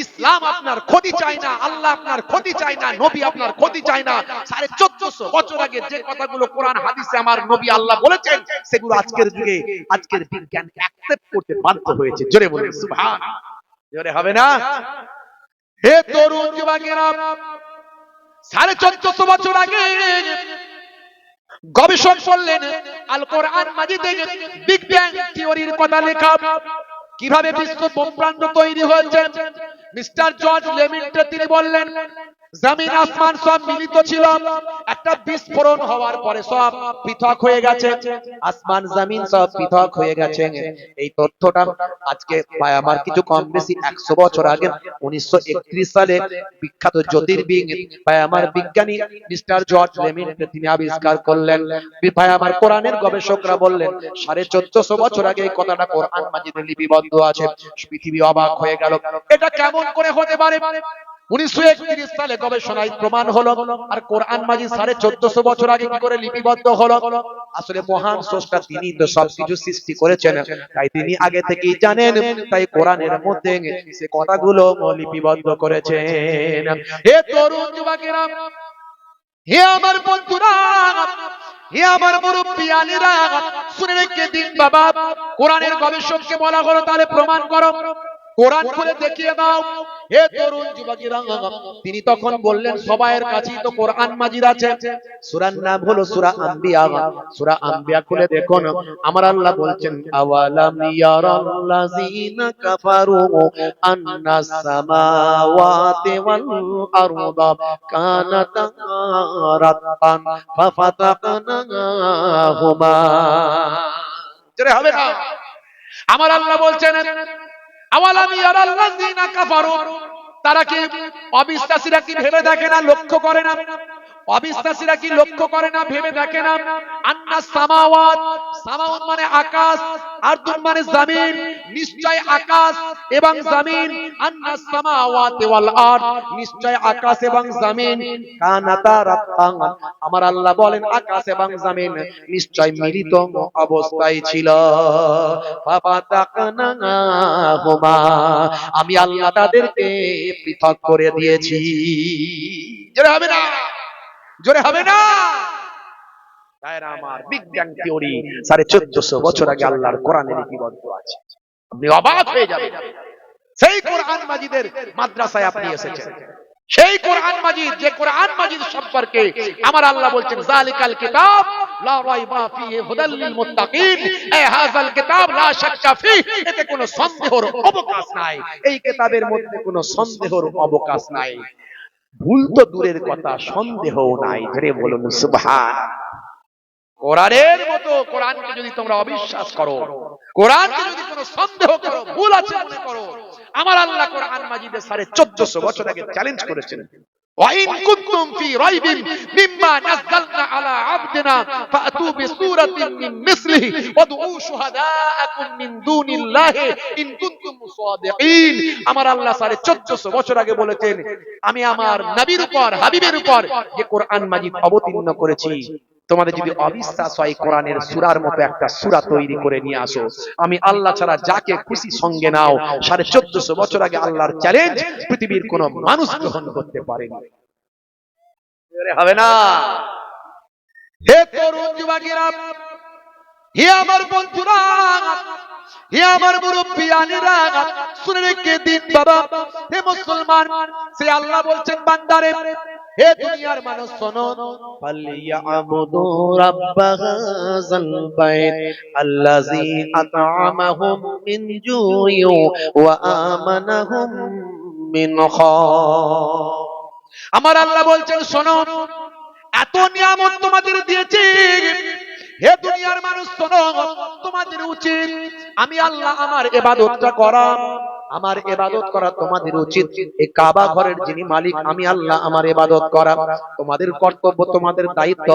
S2: ইসলাম আপনার ক্ষতি চায় না, আল্লাহ আপনার ক্ষতি চায় না, নবী আপনার ক্ষতি চায় না। 1450 বছর আগে যে কথাগুলো কোরআন হাদিসে আমার নবী আল্লাহ বলেছেন, সেগুলো আজকের যুগে আজকের বিজ্ঞান অ্যাকসেপ্ট করতে বাধ্য হয়েছে। জোরে বলুন সুবহানাল্লাহ। জোরে হবে না?
S1: হে তরুণ যুবকেরা, 1450 বছর আগে গবেষক বললেন আল কোরআন মাজিদে বিগ ব্যাং থিওরির কথা লেখা, কিভাবে বিশ্ব ব্রহ্মাণ্ড তৈরি হয়েছে। মিস্টার জর্জ লেমিন্টে তিনি বললেন জমিন আসমান সব মিলিত ছিল, একটা বিস্ফোরণ হওয়ার পরে সব পৃথক হয়ে গেছে।
S2: আসমান জমিন সব পৃথক হয়ে গেছে। এই তথ্যটা আজকে প্রায় আমার কিছু কম বেশি 100 বছর আগে 1931 সালে বিখ্যাত জ্যোতির্বিদ ভাই আমার বিজ্ঞানী মিস্টার জর্জ লেমিন্টে তিনি আবিষ্কার করলেন। ভাই আমার কোরআনের গবেষকরা বললেন 1450 বছর আগে এই কথাটা কোরআন মাজিদে লিপিবদ্ধ আছে। পৃথিবী অবাক হয়ে গেল,
S1: এটা কেমন করে হতে পারে? 1931 সালে গবেষণায় প্রমাণ হলো, আর কোরআন মাজিদ 1450 বছর আগে কি করে লিপিবদ্ধ হলো?
S2: আসলে মহান স্রষ্টা তিনি তো সবকিছু সৃষ্টি করেছেন, তাই তিনি আগে থেকেই জানেন, তাই কোরআনের মধ্যে সে কথাগুলো লিপিবদ্ধ করেছেন।
S1: হে তরুণ যুবকেরা, হে আমার বন্ধুরা, হে আমার মুরব্বিয়ানেরা, শুনে রেখে দিন বাবা, কোরআনের গবেষককে বলা হলো তাহলে প্রমাণ করো, কোরআন খুলে দেখিয়ে দাও। হে তরুণ যুবকেরা, তিনি তখন বললেন সবাইয়ের কাছেই তো কোরআন মাজিদ আছে।
S2: সূরার নাম হলো সূরা আম্বিয়া। সূরা আম্বিয়া খুলে দেখুন, আমার আল্লাহ বলছেন আওয়ালাম ইয়ারাল্লাযিনা কাফারু আন্নাস সামাওয়াতি ওয়াল আরদা কানাতা রাতকান ফাফাতাকনাহুমা।
S1: জোরে হবে না? আমার আল্লাহ বলছেন আওয়ালাম ইয়ারাল্লাযিনা কাফারু, তারা কি অবিশ্বাসীরা কি ভেবে দেখে না, লক্ষ্য করে না? অবিশ্বাসীরা কি লক্ষ্য করে না, ভেবে দেখে না? আন্নাস সামাওয়াত, সামাওয়াত মানে আকাশ, আরদুন মানে জমিন, নিশ্চয় আকাশ এবং জমিন। আন্নাস সামাওয়াতি ওয়াল আরদ, নিশ্চয় আকাশ এবং জমিন
S2: কানাতা রাতকান, আমার আল্লাহ বলেন আকাশ এবং জমিন নিশ্চয় মিলিত অবস্থায় ছিল। ফাফাতাকনাহুমা, আমি আল্লাহ তাদেরকে পৃথক করে দিয়েছি।
S1: জোরে হবে না? জোরে হবে না?
S2: ভাইরা আমার, বিগ ব্যাং থিওরি 1450 বছর আগে আল্লাহর কোরআনে লিপিবদ্ধ আছে।
S1: আপনি অবাক হয়ে যাবেন। সেই কোরআন মাজিদের মাদ্রাসায় আপনি এসেছেন, সেই কোরআন মাজিদ, যে কোরআন মাজিদ সম্পর্কে আমার আল্লাহ বলছেন যালিকাল কিতাব লা রাইবা ফিহি হুদাল লিল মুত্তাকিন, এই হাযাল কিতাব লা শাক্কা ফিহি, এতে কোনো সন্দেহের অবকাশ নাই।
S2: এই কিতাবের মধ্যে কোনো সন্দেহের অবকাশ নাই। ভুল তো দূরের কথা, সন্দেহও নাই। ধরে বলুন সুবহান।
S1: কোরআনের মতো কোরআনকে যদি তোমরা অবিশ্বাস করো, কোরআনকে যদি কোনো সন্দেহ করো, ভুল আছে মনে করো, আমার আল্লাহ কোরআন মাজিদে 1450 বছর আগে চ্যালেঞ্জ করেছেন وَإِن كُنتُمْ فِي رَيْبٍ مِّمَّا نَزَّلْنَا عَلَى عَبْدِنَا فَأْتُوا بِسُورَةٍ مِّن مِّثْلِهِ وَادْعُوا شُهَدَاءَكُم مِّن دُونِ اللَّهِ إِن كُنتُمْ صَادِقِينَ। আমার আল্লাহ 1450 বছর আগে বলেছেন আমি আমার নবীর উপর, হাবিবের উপর যে কোরআন মাজিদ অবতীর্ণ করেছি, তোমাদের যদি অবিশ্বাস হয় কোরআনের সূরার মতো একটা সূরা তৈরি করে নিয়ে আসো। আমি আল্লাহ ছাড়া যাকে খুশি সঙ্গে নাও। 1450 বছর আগে আল্লাহর চ্যালেঞ্জ পৃথিবীর কোন মানুষ গ্রহণ করতে পারেনি। হবে না? হে তরুণ যুবকেরা, হে আমার বন্ধুরা, হে আমার মুরব্বিয়ানেরা, শুনে রেখে দিন বাবা। হে মুসলমান, সে আল্লাহ বলছেন বান্দারে, হে দুনিয়ার মানুষ শোনো,
S2: ফালিয়াবুদু রাব্ব হাযাল বাইত আল্লাযী আত'আমাহুম মিন জু'ইন ওয়া আমানাহুম মিন খাউফ।
S1: আমার আল্লাহ বলছেন শোনো, এত নিয়ামত তোমাদের দিয়েছি, হে দুনিয়ার মানুষ শোনো, তোমাদের উচিত আমি আল্লাহ আমার ইবাদতটা করা,
S2: আমার ইবাদত করা তোমাদের উচিত। এই কাবা ঘরের যিনি মালিক আমি আল্লাহ, আমার ইবাদত করা তোমাদের কর্তব্য, তোমাদের দায়িত্ব।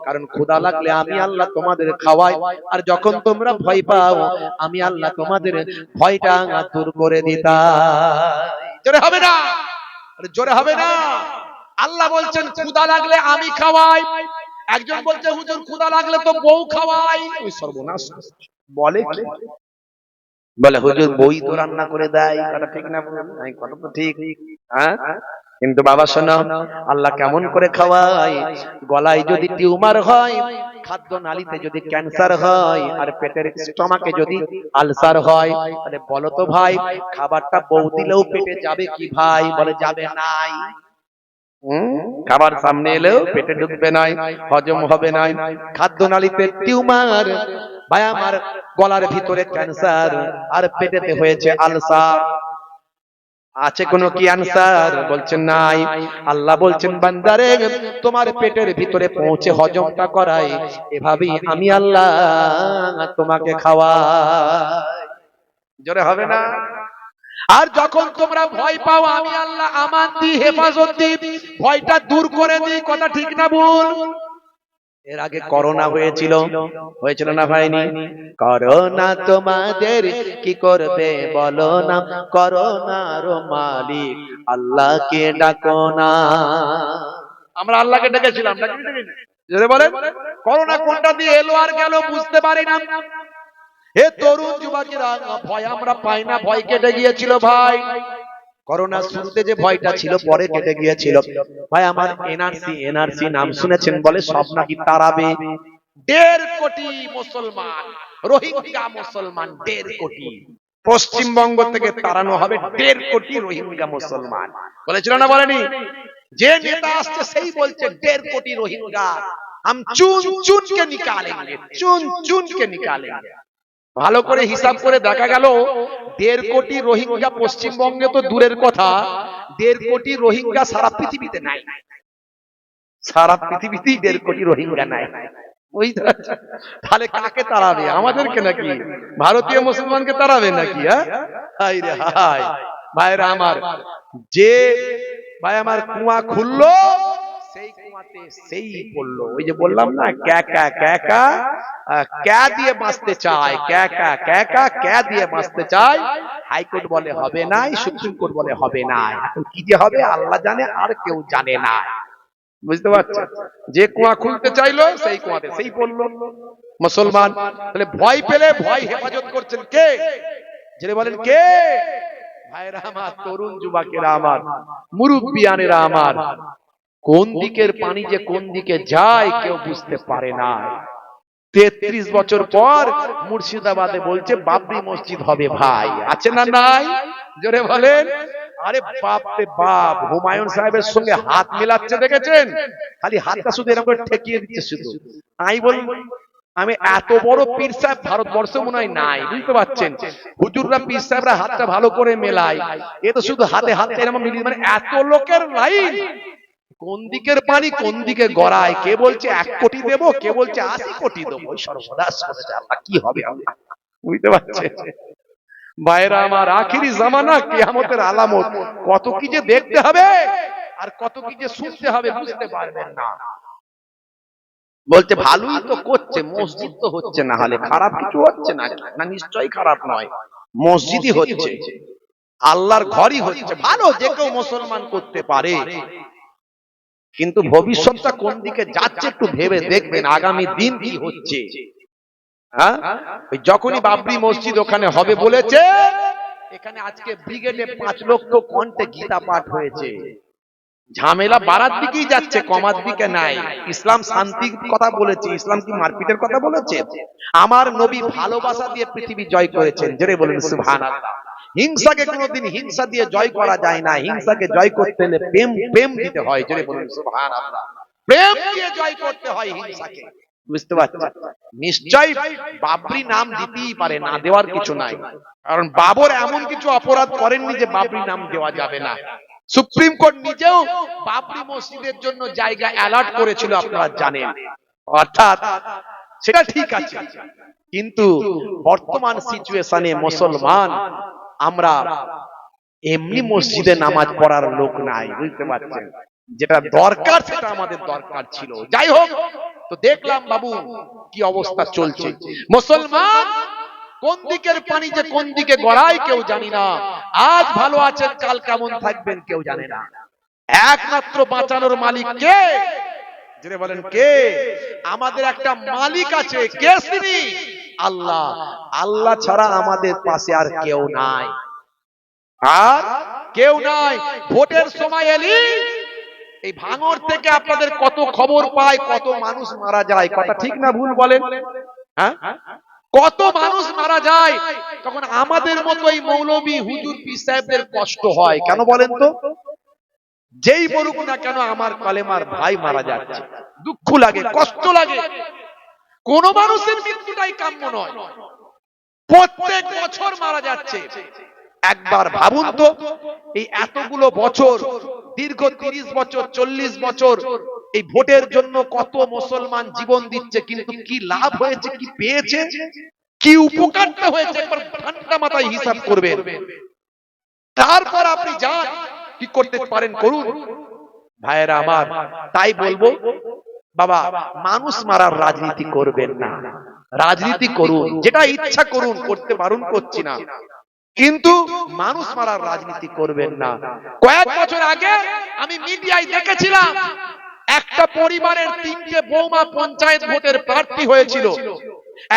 S2: কারণ ক্ষুধা লাগলে আমি আল্লাহ তোমাদের খাওয়াই, আর যখন তোমরা ভয় পাও আমি আল্লাহ তোমাদের ভয়টা দূর করে দিতাম।
S1: জোরে হবে না? জোরে হবে না? আল্লাহ বলছেন ক্ষুধা লাগলে আমি খাওয়াই। একজন বলছে হুজুর ক্ষুধা লাগলে তো বউ খাওয়াই। ওই সর্বনাশ
S2: বলে কি? বলে হুজুর বই তো রান্না করে দেয়। কথা ঠিক না? কথা তো ঠিক। হ্যাঁ, কিন্তু বাবা শোনো, আল্লাহ কেমন করে খাওয়ায়? গলায় যদি টিউমার হয়, খাদ্য নালীতে যদি ক্যান্সার হয়, আর পেটের স্টমাকে যদি আলসার হয়, তাহলে বলো তো ভাই, খাবারটা বউ দিলেও পেটে যাবে কি ভাই? বলে যাবে নাই। খাবার সামনে এলেও পেটে ঢুকবে নাই, হজম হবে নাই। খাদ্য নালীতে টিউমার, ভাই আমার গলার ভিতরে ক্যান্সার, আর পেটেতে হয়েছে আলসার। আছে কোনো কি আনসার? বলছেন নাই। আল্লাহ বলছেন বান্দারে, তোমার পেটের ভিতরে পৌঁছে হজমটা করাই, এভাবেই আমি আল্লাহ তোমাকে খাওয়াই। জোরে হবে না? আর যখন তোমরা ভয় পাও, আমি আল্লাহ আমান দিই, হেফাজত দিই, ভয়টা দূর করে দিই। কথা ঠিক না ভুল? এর আগে করোনা হয়েছিল, হয়েছিল না হয়নি? করোনা তোমাদের কি করবে বলো না, করোনার মালিক আল্লাহকে ডাকো না। আমরা আল্লাহকে ডেকেছিলাম, যদি বলেন করোনা কোনটা দিয়ে এলো আর গেল বুঝতে পারি না। হে তরুণ যুবকেরা, ভয় আমরা পাই না, ভয় কেটে গিয়েছিল ভাই। করোনা শুরুতে যে ভয়টা ছিল, পরে কেটে গিয়েছিল ভাই আমার। এনআরসি নাম শুনেছেন? বলে সব নাকি তারাবে। 1.5 কোটি মুসলমান, রোহিঙ্গা মুসলমান 1.5 কোটি পশ্চিমবঙ্গ থেকে তাড়ানো হবে। 1.5 কোটি রোহিঙ্গা মুসলমান বলেছিল না, বলেনি? যে নেতা আসছে সেই বলছে 1.5 কোটি রোহিঙ্গা हम चुन चुन के निकालेंगे, चुन चुन के निकालेंगे। ভালো করে হিসাব করে দেখা গেল 1.5 কোটি রোহিঙ্গা পশ্চিমবঙ্গে তো দূরের কথা, 1.5 কোটি রোহিঙ্গা সারা পৃথিবীতে নাই। সারা পৃথিবীতেই 1.5 কোটি রোহিঙ্গা নাই। ওই তাহলে কাকে তাড়াবে? আমাদেরকে নাকি? ভারতীয় মুসলমানকে তাড়াবে নাকি? হাই রে হাই। ভাইরা আমার, যে ভাই আমার কুয়া খুললো, সেই কুয়াতে সেই পড়লো। ওই যে বললাম না, ক্যা দিয়ে বাঁচতে চায়, ক্যা দিয়ে বাঁচতে চায়। হাইকোর্ট বলে হবে নাই, সুপ্রিম কোর্ট বলে হবে নাই। এখন কি যে হবে আল্লাহ জানে, আর কেউ জানে না। বুঝতে পারছেন? যে কুয়া খুলতে চাইলো সেই কুয়াতে সেই পড়লো মুসলমান। তাহলে ভয় পেলে, ভয় হেফাজত করছেন কে? জেনে বলেন কে? ভাইরা আমার, তরুণ যুবকেরা আমার, মুরব্বিয়ানেরা আমার, কোন দিকের পানি যে কোন দিকে যায় কেউ বুঝতে পারে না। 33 বছর পর মুর্শিদাবাদে বলছে বাবরি মসজিদ হবে ভাই। আছে না নাই? জোরে বলেন। আরে বাপ রে বাপ, হুমায়ুন সাহেবের সঙ্গে হাত মেলাচ্ছে দেখেছেন? খালি হাতটা শুধু এরকম করে ঠেকিয়ে দিচ্ছে শুধু। আমি বলি, আমি এত বড় পীর সাহেব ভারতবর্ষে মনে হয় নাই। বুঝতে পারছেন? হুজুররা পীর সাহেবরা হাতটা ভালো করে মেলায়, এ তো শুধু হাতে হাতে এরকম মিলিয়ে, মানে এত লোকের লাইন। কোন দিকের পানি কোন দিকে গড়ায়, কে বলছে 1 কোটি দেবো, কে বলছে 80 কোটি দেবো। সর্বনাশ করেছে আল্লাহ, কি হবে আল্লাহ? বুঝতে পারছেন? ভাইরা আমার, আখিরি জামানা, কিয়ামতের আলামত, কত কি যে দেখতে হবে আর কত কি যে শুনতে হবে বুঝতে পারবেন না। বলতে ভালোই তো করছে, মসজিদ তো হচ্ছে, না হলে খারাপ কিছু হচ্ছে না? না, নিশ্চয়ই খারাপ নয়, মসজিদই হচ্ছে, আল্লাহর ঘরই হচ্ছে। ভালো, যে কেউ মুসলমান করতে পারে, কিন্তু ভবিষ্যৎটা কোন দিকে যাচ্ছে একটু ভেবে দেখবেন। আগামী দিন কি হচ্ছে? হ্যাঁ, যখনই বাবরি মসজিদ ওখানে হবে বলেছে, এখানে আজকে ব্রিগেডে 5 লক্ষ কণ্ঠে গীতা পাঠ হয়েছে। ঝামেলা বাড়ার দিকেই যাচ্ছে, কমার দিকে নাই। ইসলাম শান্তির কথা বলেছে, ইসলাম কি মারপিটের কথা বলেছে? আমার নবী ভালোবাসা দিয়ে পৃথিবী জয় করেছেন। জোরে বলেন সুবহানাল্লাহ। হিংসাকে কোনোদিন হিংসা দিয়ে জয় করা যায় না। হিংসাকে জয় করতে হলে প্রেম প্রেম দিতে হয়। জোরে বলেন সুবহানাল্লাহ। প্রেম দিয়ে জয় করতে হয় হিংসাকে। বুঝতে পারছেন? নিশ্চয় বাবরি নাম দিতেই পারে, না দেওয়ার কিছু নাই। কারণ বাবর এমন কিছু অপরাধ করেননি যে বাবরি নাম দেওয়া যাবে না। সুপ্রিম কোর্ট নিজেও বাবরি মসজিদের জন্য জায়গা অ্যালার্ট করেছিল, আপনারা জানেন। অর্থাৎ সেটা ঠিক আছে, কিন্তু বর্তমান সিচুয়েশনে মুসলমান আমরা এমনি মসজিদে নামাজ পড়ার লোক নাই। বুঝতে পারছেন? যেটা দরকার সেটা আমাদের দরকার ছিল। যাই হোক, তো দেখলাম বাবু কি অবস্থা চলছে। মুসলমান কোন দিকের পানি যে কোন দিকে গড়ায় কেউ জানি না। আজ ভালো আছেন, কাল কেমন থাকবেন কেউ জানে না। একমাত্র বাঁচানোর মালিক কে? যিনি বলেন কে? আমাদের একটা মালিক আছে, কে তিনি? আল্লাহ। আল্লাহ ছাড়া আমাদের পাশে আর কেউ নাই। আর
S1: কেউ নাই। ভোটের সময় এলি এই ভাঙর থেকে আপনাদের কত খবর পায়, কত মানুষ মারা যায়, কথা ঠিক না ভুল বলেন? হ্যাঁ, কত মানুষ মারা যায়, তখন আমাদের মতো এই মৌলবী হুজুর পীর সাহেবদের কষ্ট হয় কেন বলেন তো? যেই বলুক না কেন আমার কলেমার ভাই মারা যাচ্ছে, দুঃখ লাগে, কষ্ট লাগে। কোন মানুষের মৃত্যুটাই কাম্য নয়, প্রত্যেক বছর মারা যাচ্ছে। একবার ভাবুন তো, এই এতগুলো বছর, দীর্ঘ 30 বছর 40 বছর এই ভোটের জন্য কত মুসলমান জীবন দিচ্ছে, কিন্তু কি লাভ হয়েছে, কি পেয়েছে, কি উপকারটা হয়েছে, একবার ঠান্ডা মাথায় হিসাব করবেন। তারপর আপনি যান, কি করতে পারেন করুন। ভাইয়েরা আমার, তাই বলবো বাবা, মানুষ মারার রাজনীতি করবেন না, রাজনীতি করুন, যেটা ইচ্ছা করুন, করতে বারণ করছি না, কিন্তু মানুষ মারার রাজনীতি করবেন না। কয়েক বছর আগে আমি মিডিয়ায় দেখেছিলাম একটা পরিবারের 3টে বৌমা পঞ্চায়েত ভোটের প্রার্থী হয়েছিল,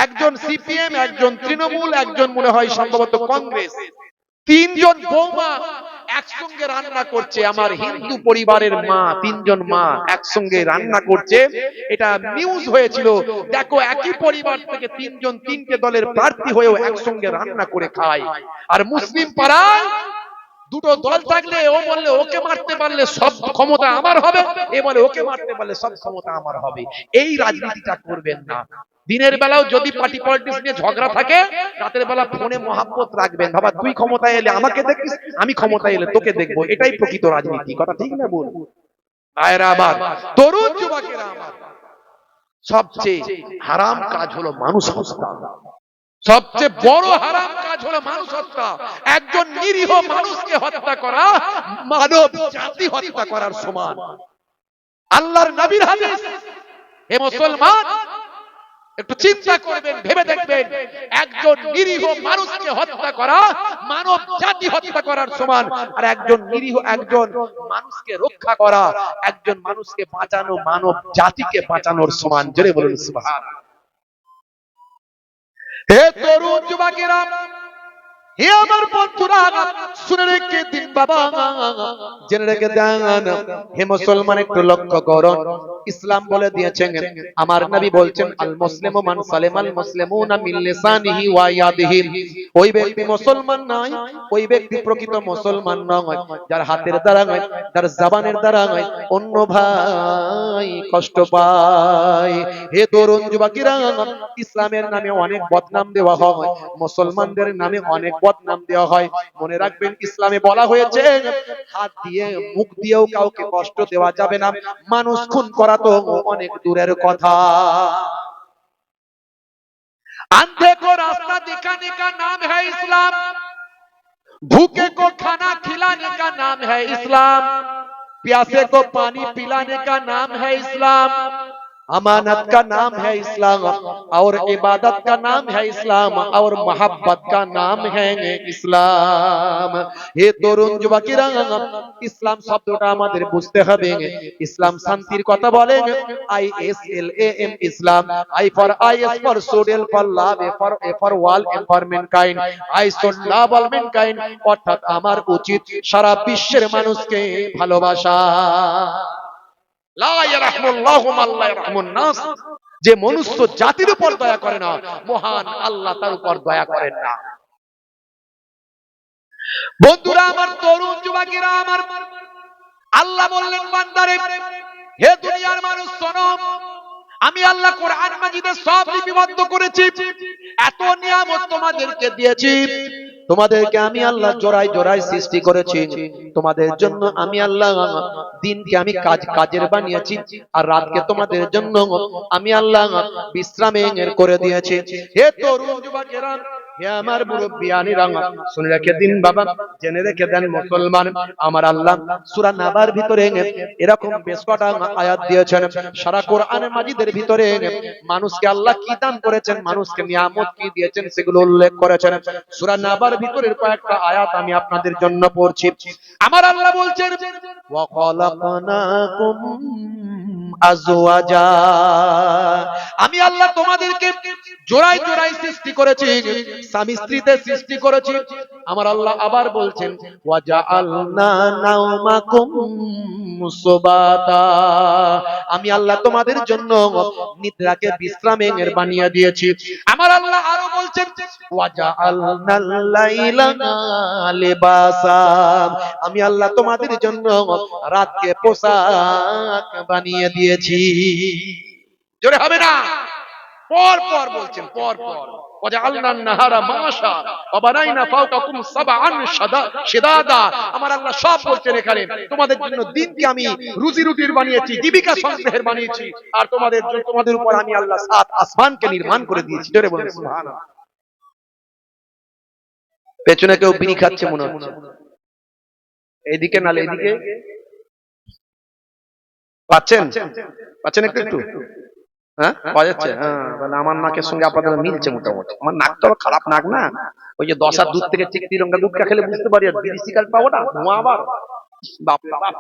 S1: একজন সিপিএম, একজন তৃণমূল, একজন মনে হয় সম্ভবত কংগ্রেস। 3জন বৌমা একসঙ্গে রান্না করছে, আমার হিন্দু পরিবারের মা, 3জন মা একসঙ্গে রান্না করছে, এটা নিউজ হয়েছিল। দেখো, একই পরিবার থেকে 3জন 3টে দলের প্রার্থী হয়েও একসঙ্গে রান্না করে খায়। আর মুসলিম পাড়ায় দুটো দল থাকলে ও বললে ওকে মারতে পারলে সব ক্ষমতা আমার হবে, এ বলে ওকে মারতে পারলে সব ক্ষমতা আমার হবে। এই রাজনীতিটা করবেন না। দিনের বেলাও যদি পার্টি পলিটিক্স নিয়ে ঝগড়া থাকে, রাতের বেলা ফোনে মহাব্বত রাখবেন, বাবা তুই ক্ষমতায় এলে আমাকে দেখিস, আমি ক্ষমতায় এলে তোকে দেখবো, এটাই প্রকৃত রাজনীতি, কথা ঠিক না বল? ভাইরা আমার, তরুণ যুবকেরা আমার, সবচেয়ে হারাম কাজ হলো মানুষ হত্যা। সবচেয়ে বড় হারাম কাজ হলো মানুষ হত্যা। একজন নিরীহ মানুষকে হত্যা করা মানব জাতি হত্যা করার সমান। আল্লাহর নবীর হাদিস। হে মুসলমান, একটু চিন্তা করবেন, ভেবে দেখবেন, একজন নিরীহ মানুষকে হত্যা করা মানব জাতি হত্যা করার সমান। আর একজন নিরীহ, একজন মানুষকে রক্ষা করা, একজন মানুষকে বাঁচানো মানব জাতিকে বাঁচানোর সমান। জোরে বলুন সুবহানাল্লাহ। হে তরুণ যুবকেরা, হে আমার বন্ধুরা, শুনে রেখে দিন বাবা, জেনে রেখে দেন। হে মুসলমান, একটু লক্ষ্য করুন, ইসলাম বলে দিয়েছেন, আমার নবী বলছেন, আল মুসলিমু মান সালিমাল মুসলিমুনা মিন লিসানিহি ওয়া ইয়াদিহি। ওই ব্যক্তি মুসলমান নয়, ওই ব্যক্তি প্রকৃত মুসলমান নয় যার হাতের দ্বারা নয়, যার জবানের দ্বারা নয় অন্য ভাই কষ্ট পায়। হে তরুণ যুবকেরা, ইসলামের নামে অনেক বদনাম দেওয়া হয়, মুসলমানদের নামে অনেক বদনাম দেওয়া হয়। মনে রাখবেন, ইসলামে বলা হয়েছে হাত দিয়ে মুখ দিয়েও কাউকে কষ্ট দেওয়া যাবে না, মানুষ খুন করা তো অনেক দূরের কথা। अंधे को रास्ता दिखाने का नाम है इस्लाम, भूखे को खाना खिलाने का नाम है इस्लाम, प्यासे को पानी पिलाने का नाम है इस्लाम, अमानत का नाम है इस्लाम, और इबादत का नाम है इस्लाम, और मोहब्बत का नाम है इस्लाम। हे তরুণ যুবকেরা, ইসলাম শব্দটা আমাদের বুঝতে হবে। ইসলাম শান্তির কথা বলে, ISLAM Islam, I for IS for social, for love, for all, for mankind, I should love all mankind, অর্থাৎ আমার উচিত সারা বিশ্বের মানুষকে ভালোবাসা। লা ইয়ারহামুল্লাহু মান লা ইয়ারহামুন নাস, যে মনুষ্য জাতির উপর দয়া করে না, মহান আল্লাহ তার উপর দয়া করেন না। বন্ধুরা আমার, তরুণ যুবকেরা আমার, আল্লাহ বললেন বান্দারে, হে দুনিয়ার মানুষ শোনো, আমি আল্লাহ কোরআন মাজিদে সব লিপিবদ্ধ করেছি, এত নিয়ামত তোমাদেরকে দিয়েছি, তোমাদেরকে আমি আল্লাহ জোড়ায় জোড়ায় সৃষ্টি করেছি, তোমাদের জন্য আমি আল্লাহ দিনকে আমি কাজের বানিয়েছি, আর রাতকে তোমাদের জন্য আমি আল্লাহ বিশ্রামের করে দিয়েছি। হে তরুণ যুবকেরা, হে আমার মুরব্বিয়ানিরা, শুনে রেখে দিন বাবা, জেনে রেখে দেন মুসলমান, আমার আল্লাহ সূরা নাবার ভিতরে এরকম বেশ কটা আয়াত দিয়েছেন। সারা কোরআনের মাজিদের ভিতরে মানুষকে আল্লাহ কি দান করেছেন, মানুষকে নিয়ামত কি দিয়েছেন, সেগুলো উল্লেখ করেছেন। সূরা নাবার ভিতরের কয়েকটা আয়াত আমি আপনাদের জন্য পড়ছি। আমার আল্লাহ বলছেন, ওয়া খালাকনাকুম আজওয়াজা, আমি আল্লাহ তোমাদেরকে জোড়ায় জোড়ায় সৃষ্টি করেছি, স্বামী স্ত্রীতে সৃষ্টি করেছি,
S2: আমার আল্লাহ আবার বলছেন ওয়াজআলনা নাওমাকুম সুবাতা, আমি আল্লাহ তোমাদের জন্য নিদ্রাকে বিশ্রামের বানিয়ে দিয়েছি। আমার আল্লাহ আরো বলছেন ওয়াজআলনাল লাইলা লিবাসা, আমি আল্লাহ তোমাদের জন্য রাতকে পোশাক বানিয়ে দিয়েছি। জোরে হবে না? পর পর বলছেন, পর পর ওয়াজআলনান নাহারা মাশা ওয়া বানাইনা ফাওকাকুম সাবআন শিদাদা। আমার আল্লাহ সব বলছেন এখানে, তোমাদের জন্য দিনকে আমি রুজি রুটির বানিয়েছি, জীবিকা সংগ্রহের বানিয়েছি, আর তোমাদের উপর আমি আল্লাহ সাত আসমানকে নির্মাণ করে দিয়েছি। জোরে বলুন সুবহানাল্লাহ। পেছনে কেউ বিড়ি খাচ্ছে মনে হচ্ছে, এইদিকে নালে এইদিকে পাচ্ছেন পাচ্ছেন একটু একটু, হ্যাঁ পাওয়া যাচ্ছে, হ্যাঁ মানে আমার নাকের সঙ্গে আপনাদের মিলছে মোটামুটি। আমার নাক তো খারাপ নাক না, ওই যে 10 আর দুধ থেকে ঠিক তিরঙ্গা দুধটা খেলে বুঝতে পারি, আর বিড়ি সিগারেট পাবো না ধোঁয়া আবার, বাপ রে বাপ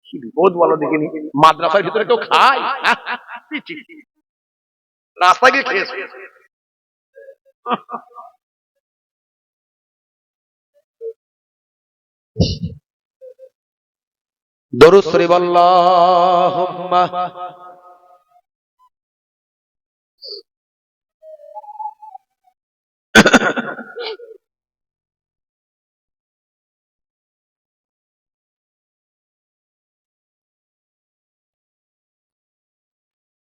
S2: কি বিপদ বলো দেখিনি। মাদ্রাসার ভিতরে কেউ খায়? রাস্তায় গিয়ে খেয়েছে। দরুদ শরীফ আল্লাহুম্মা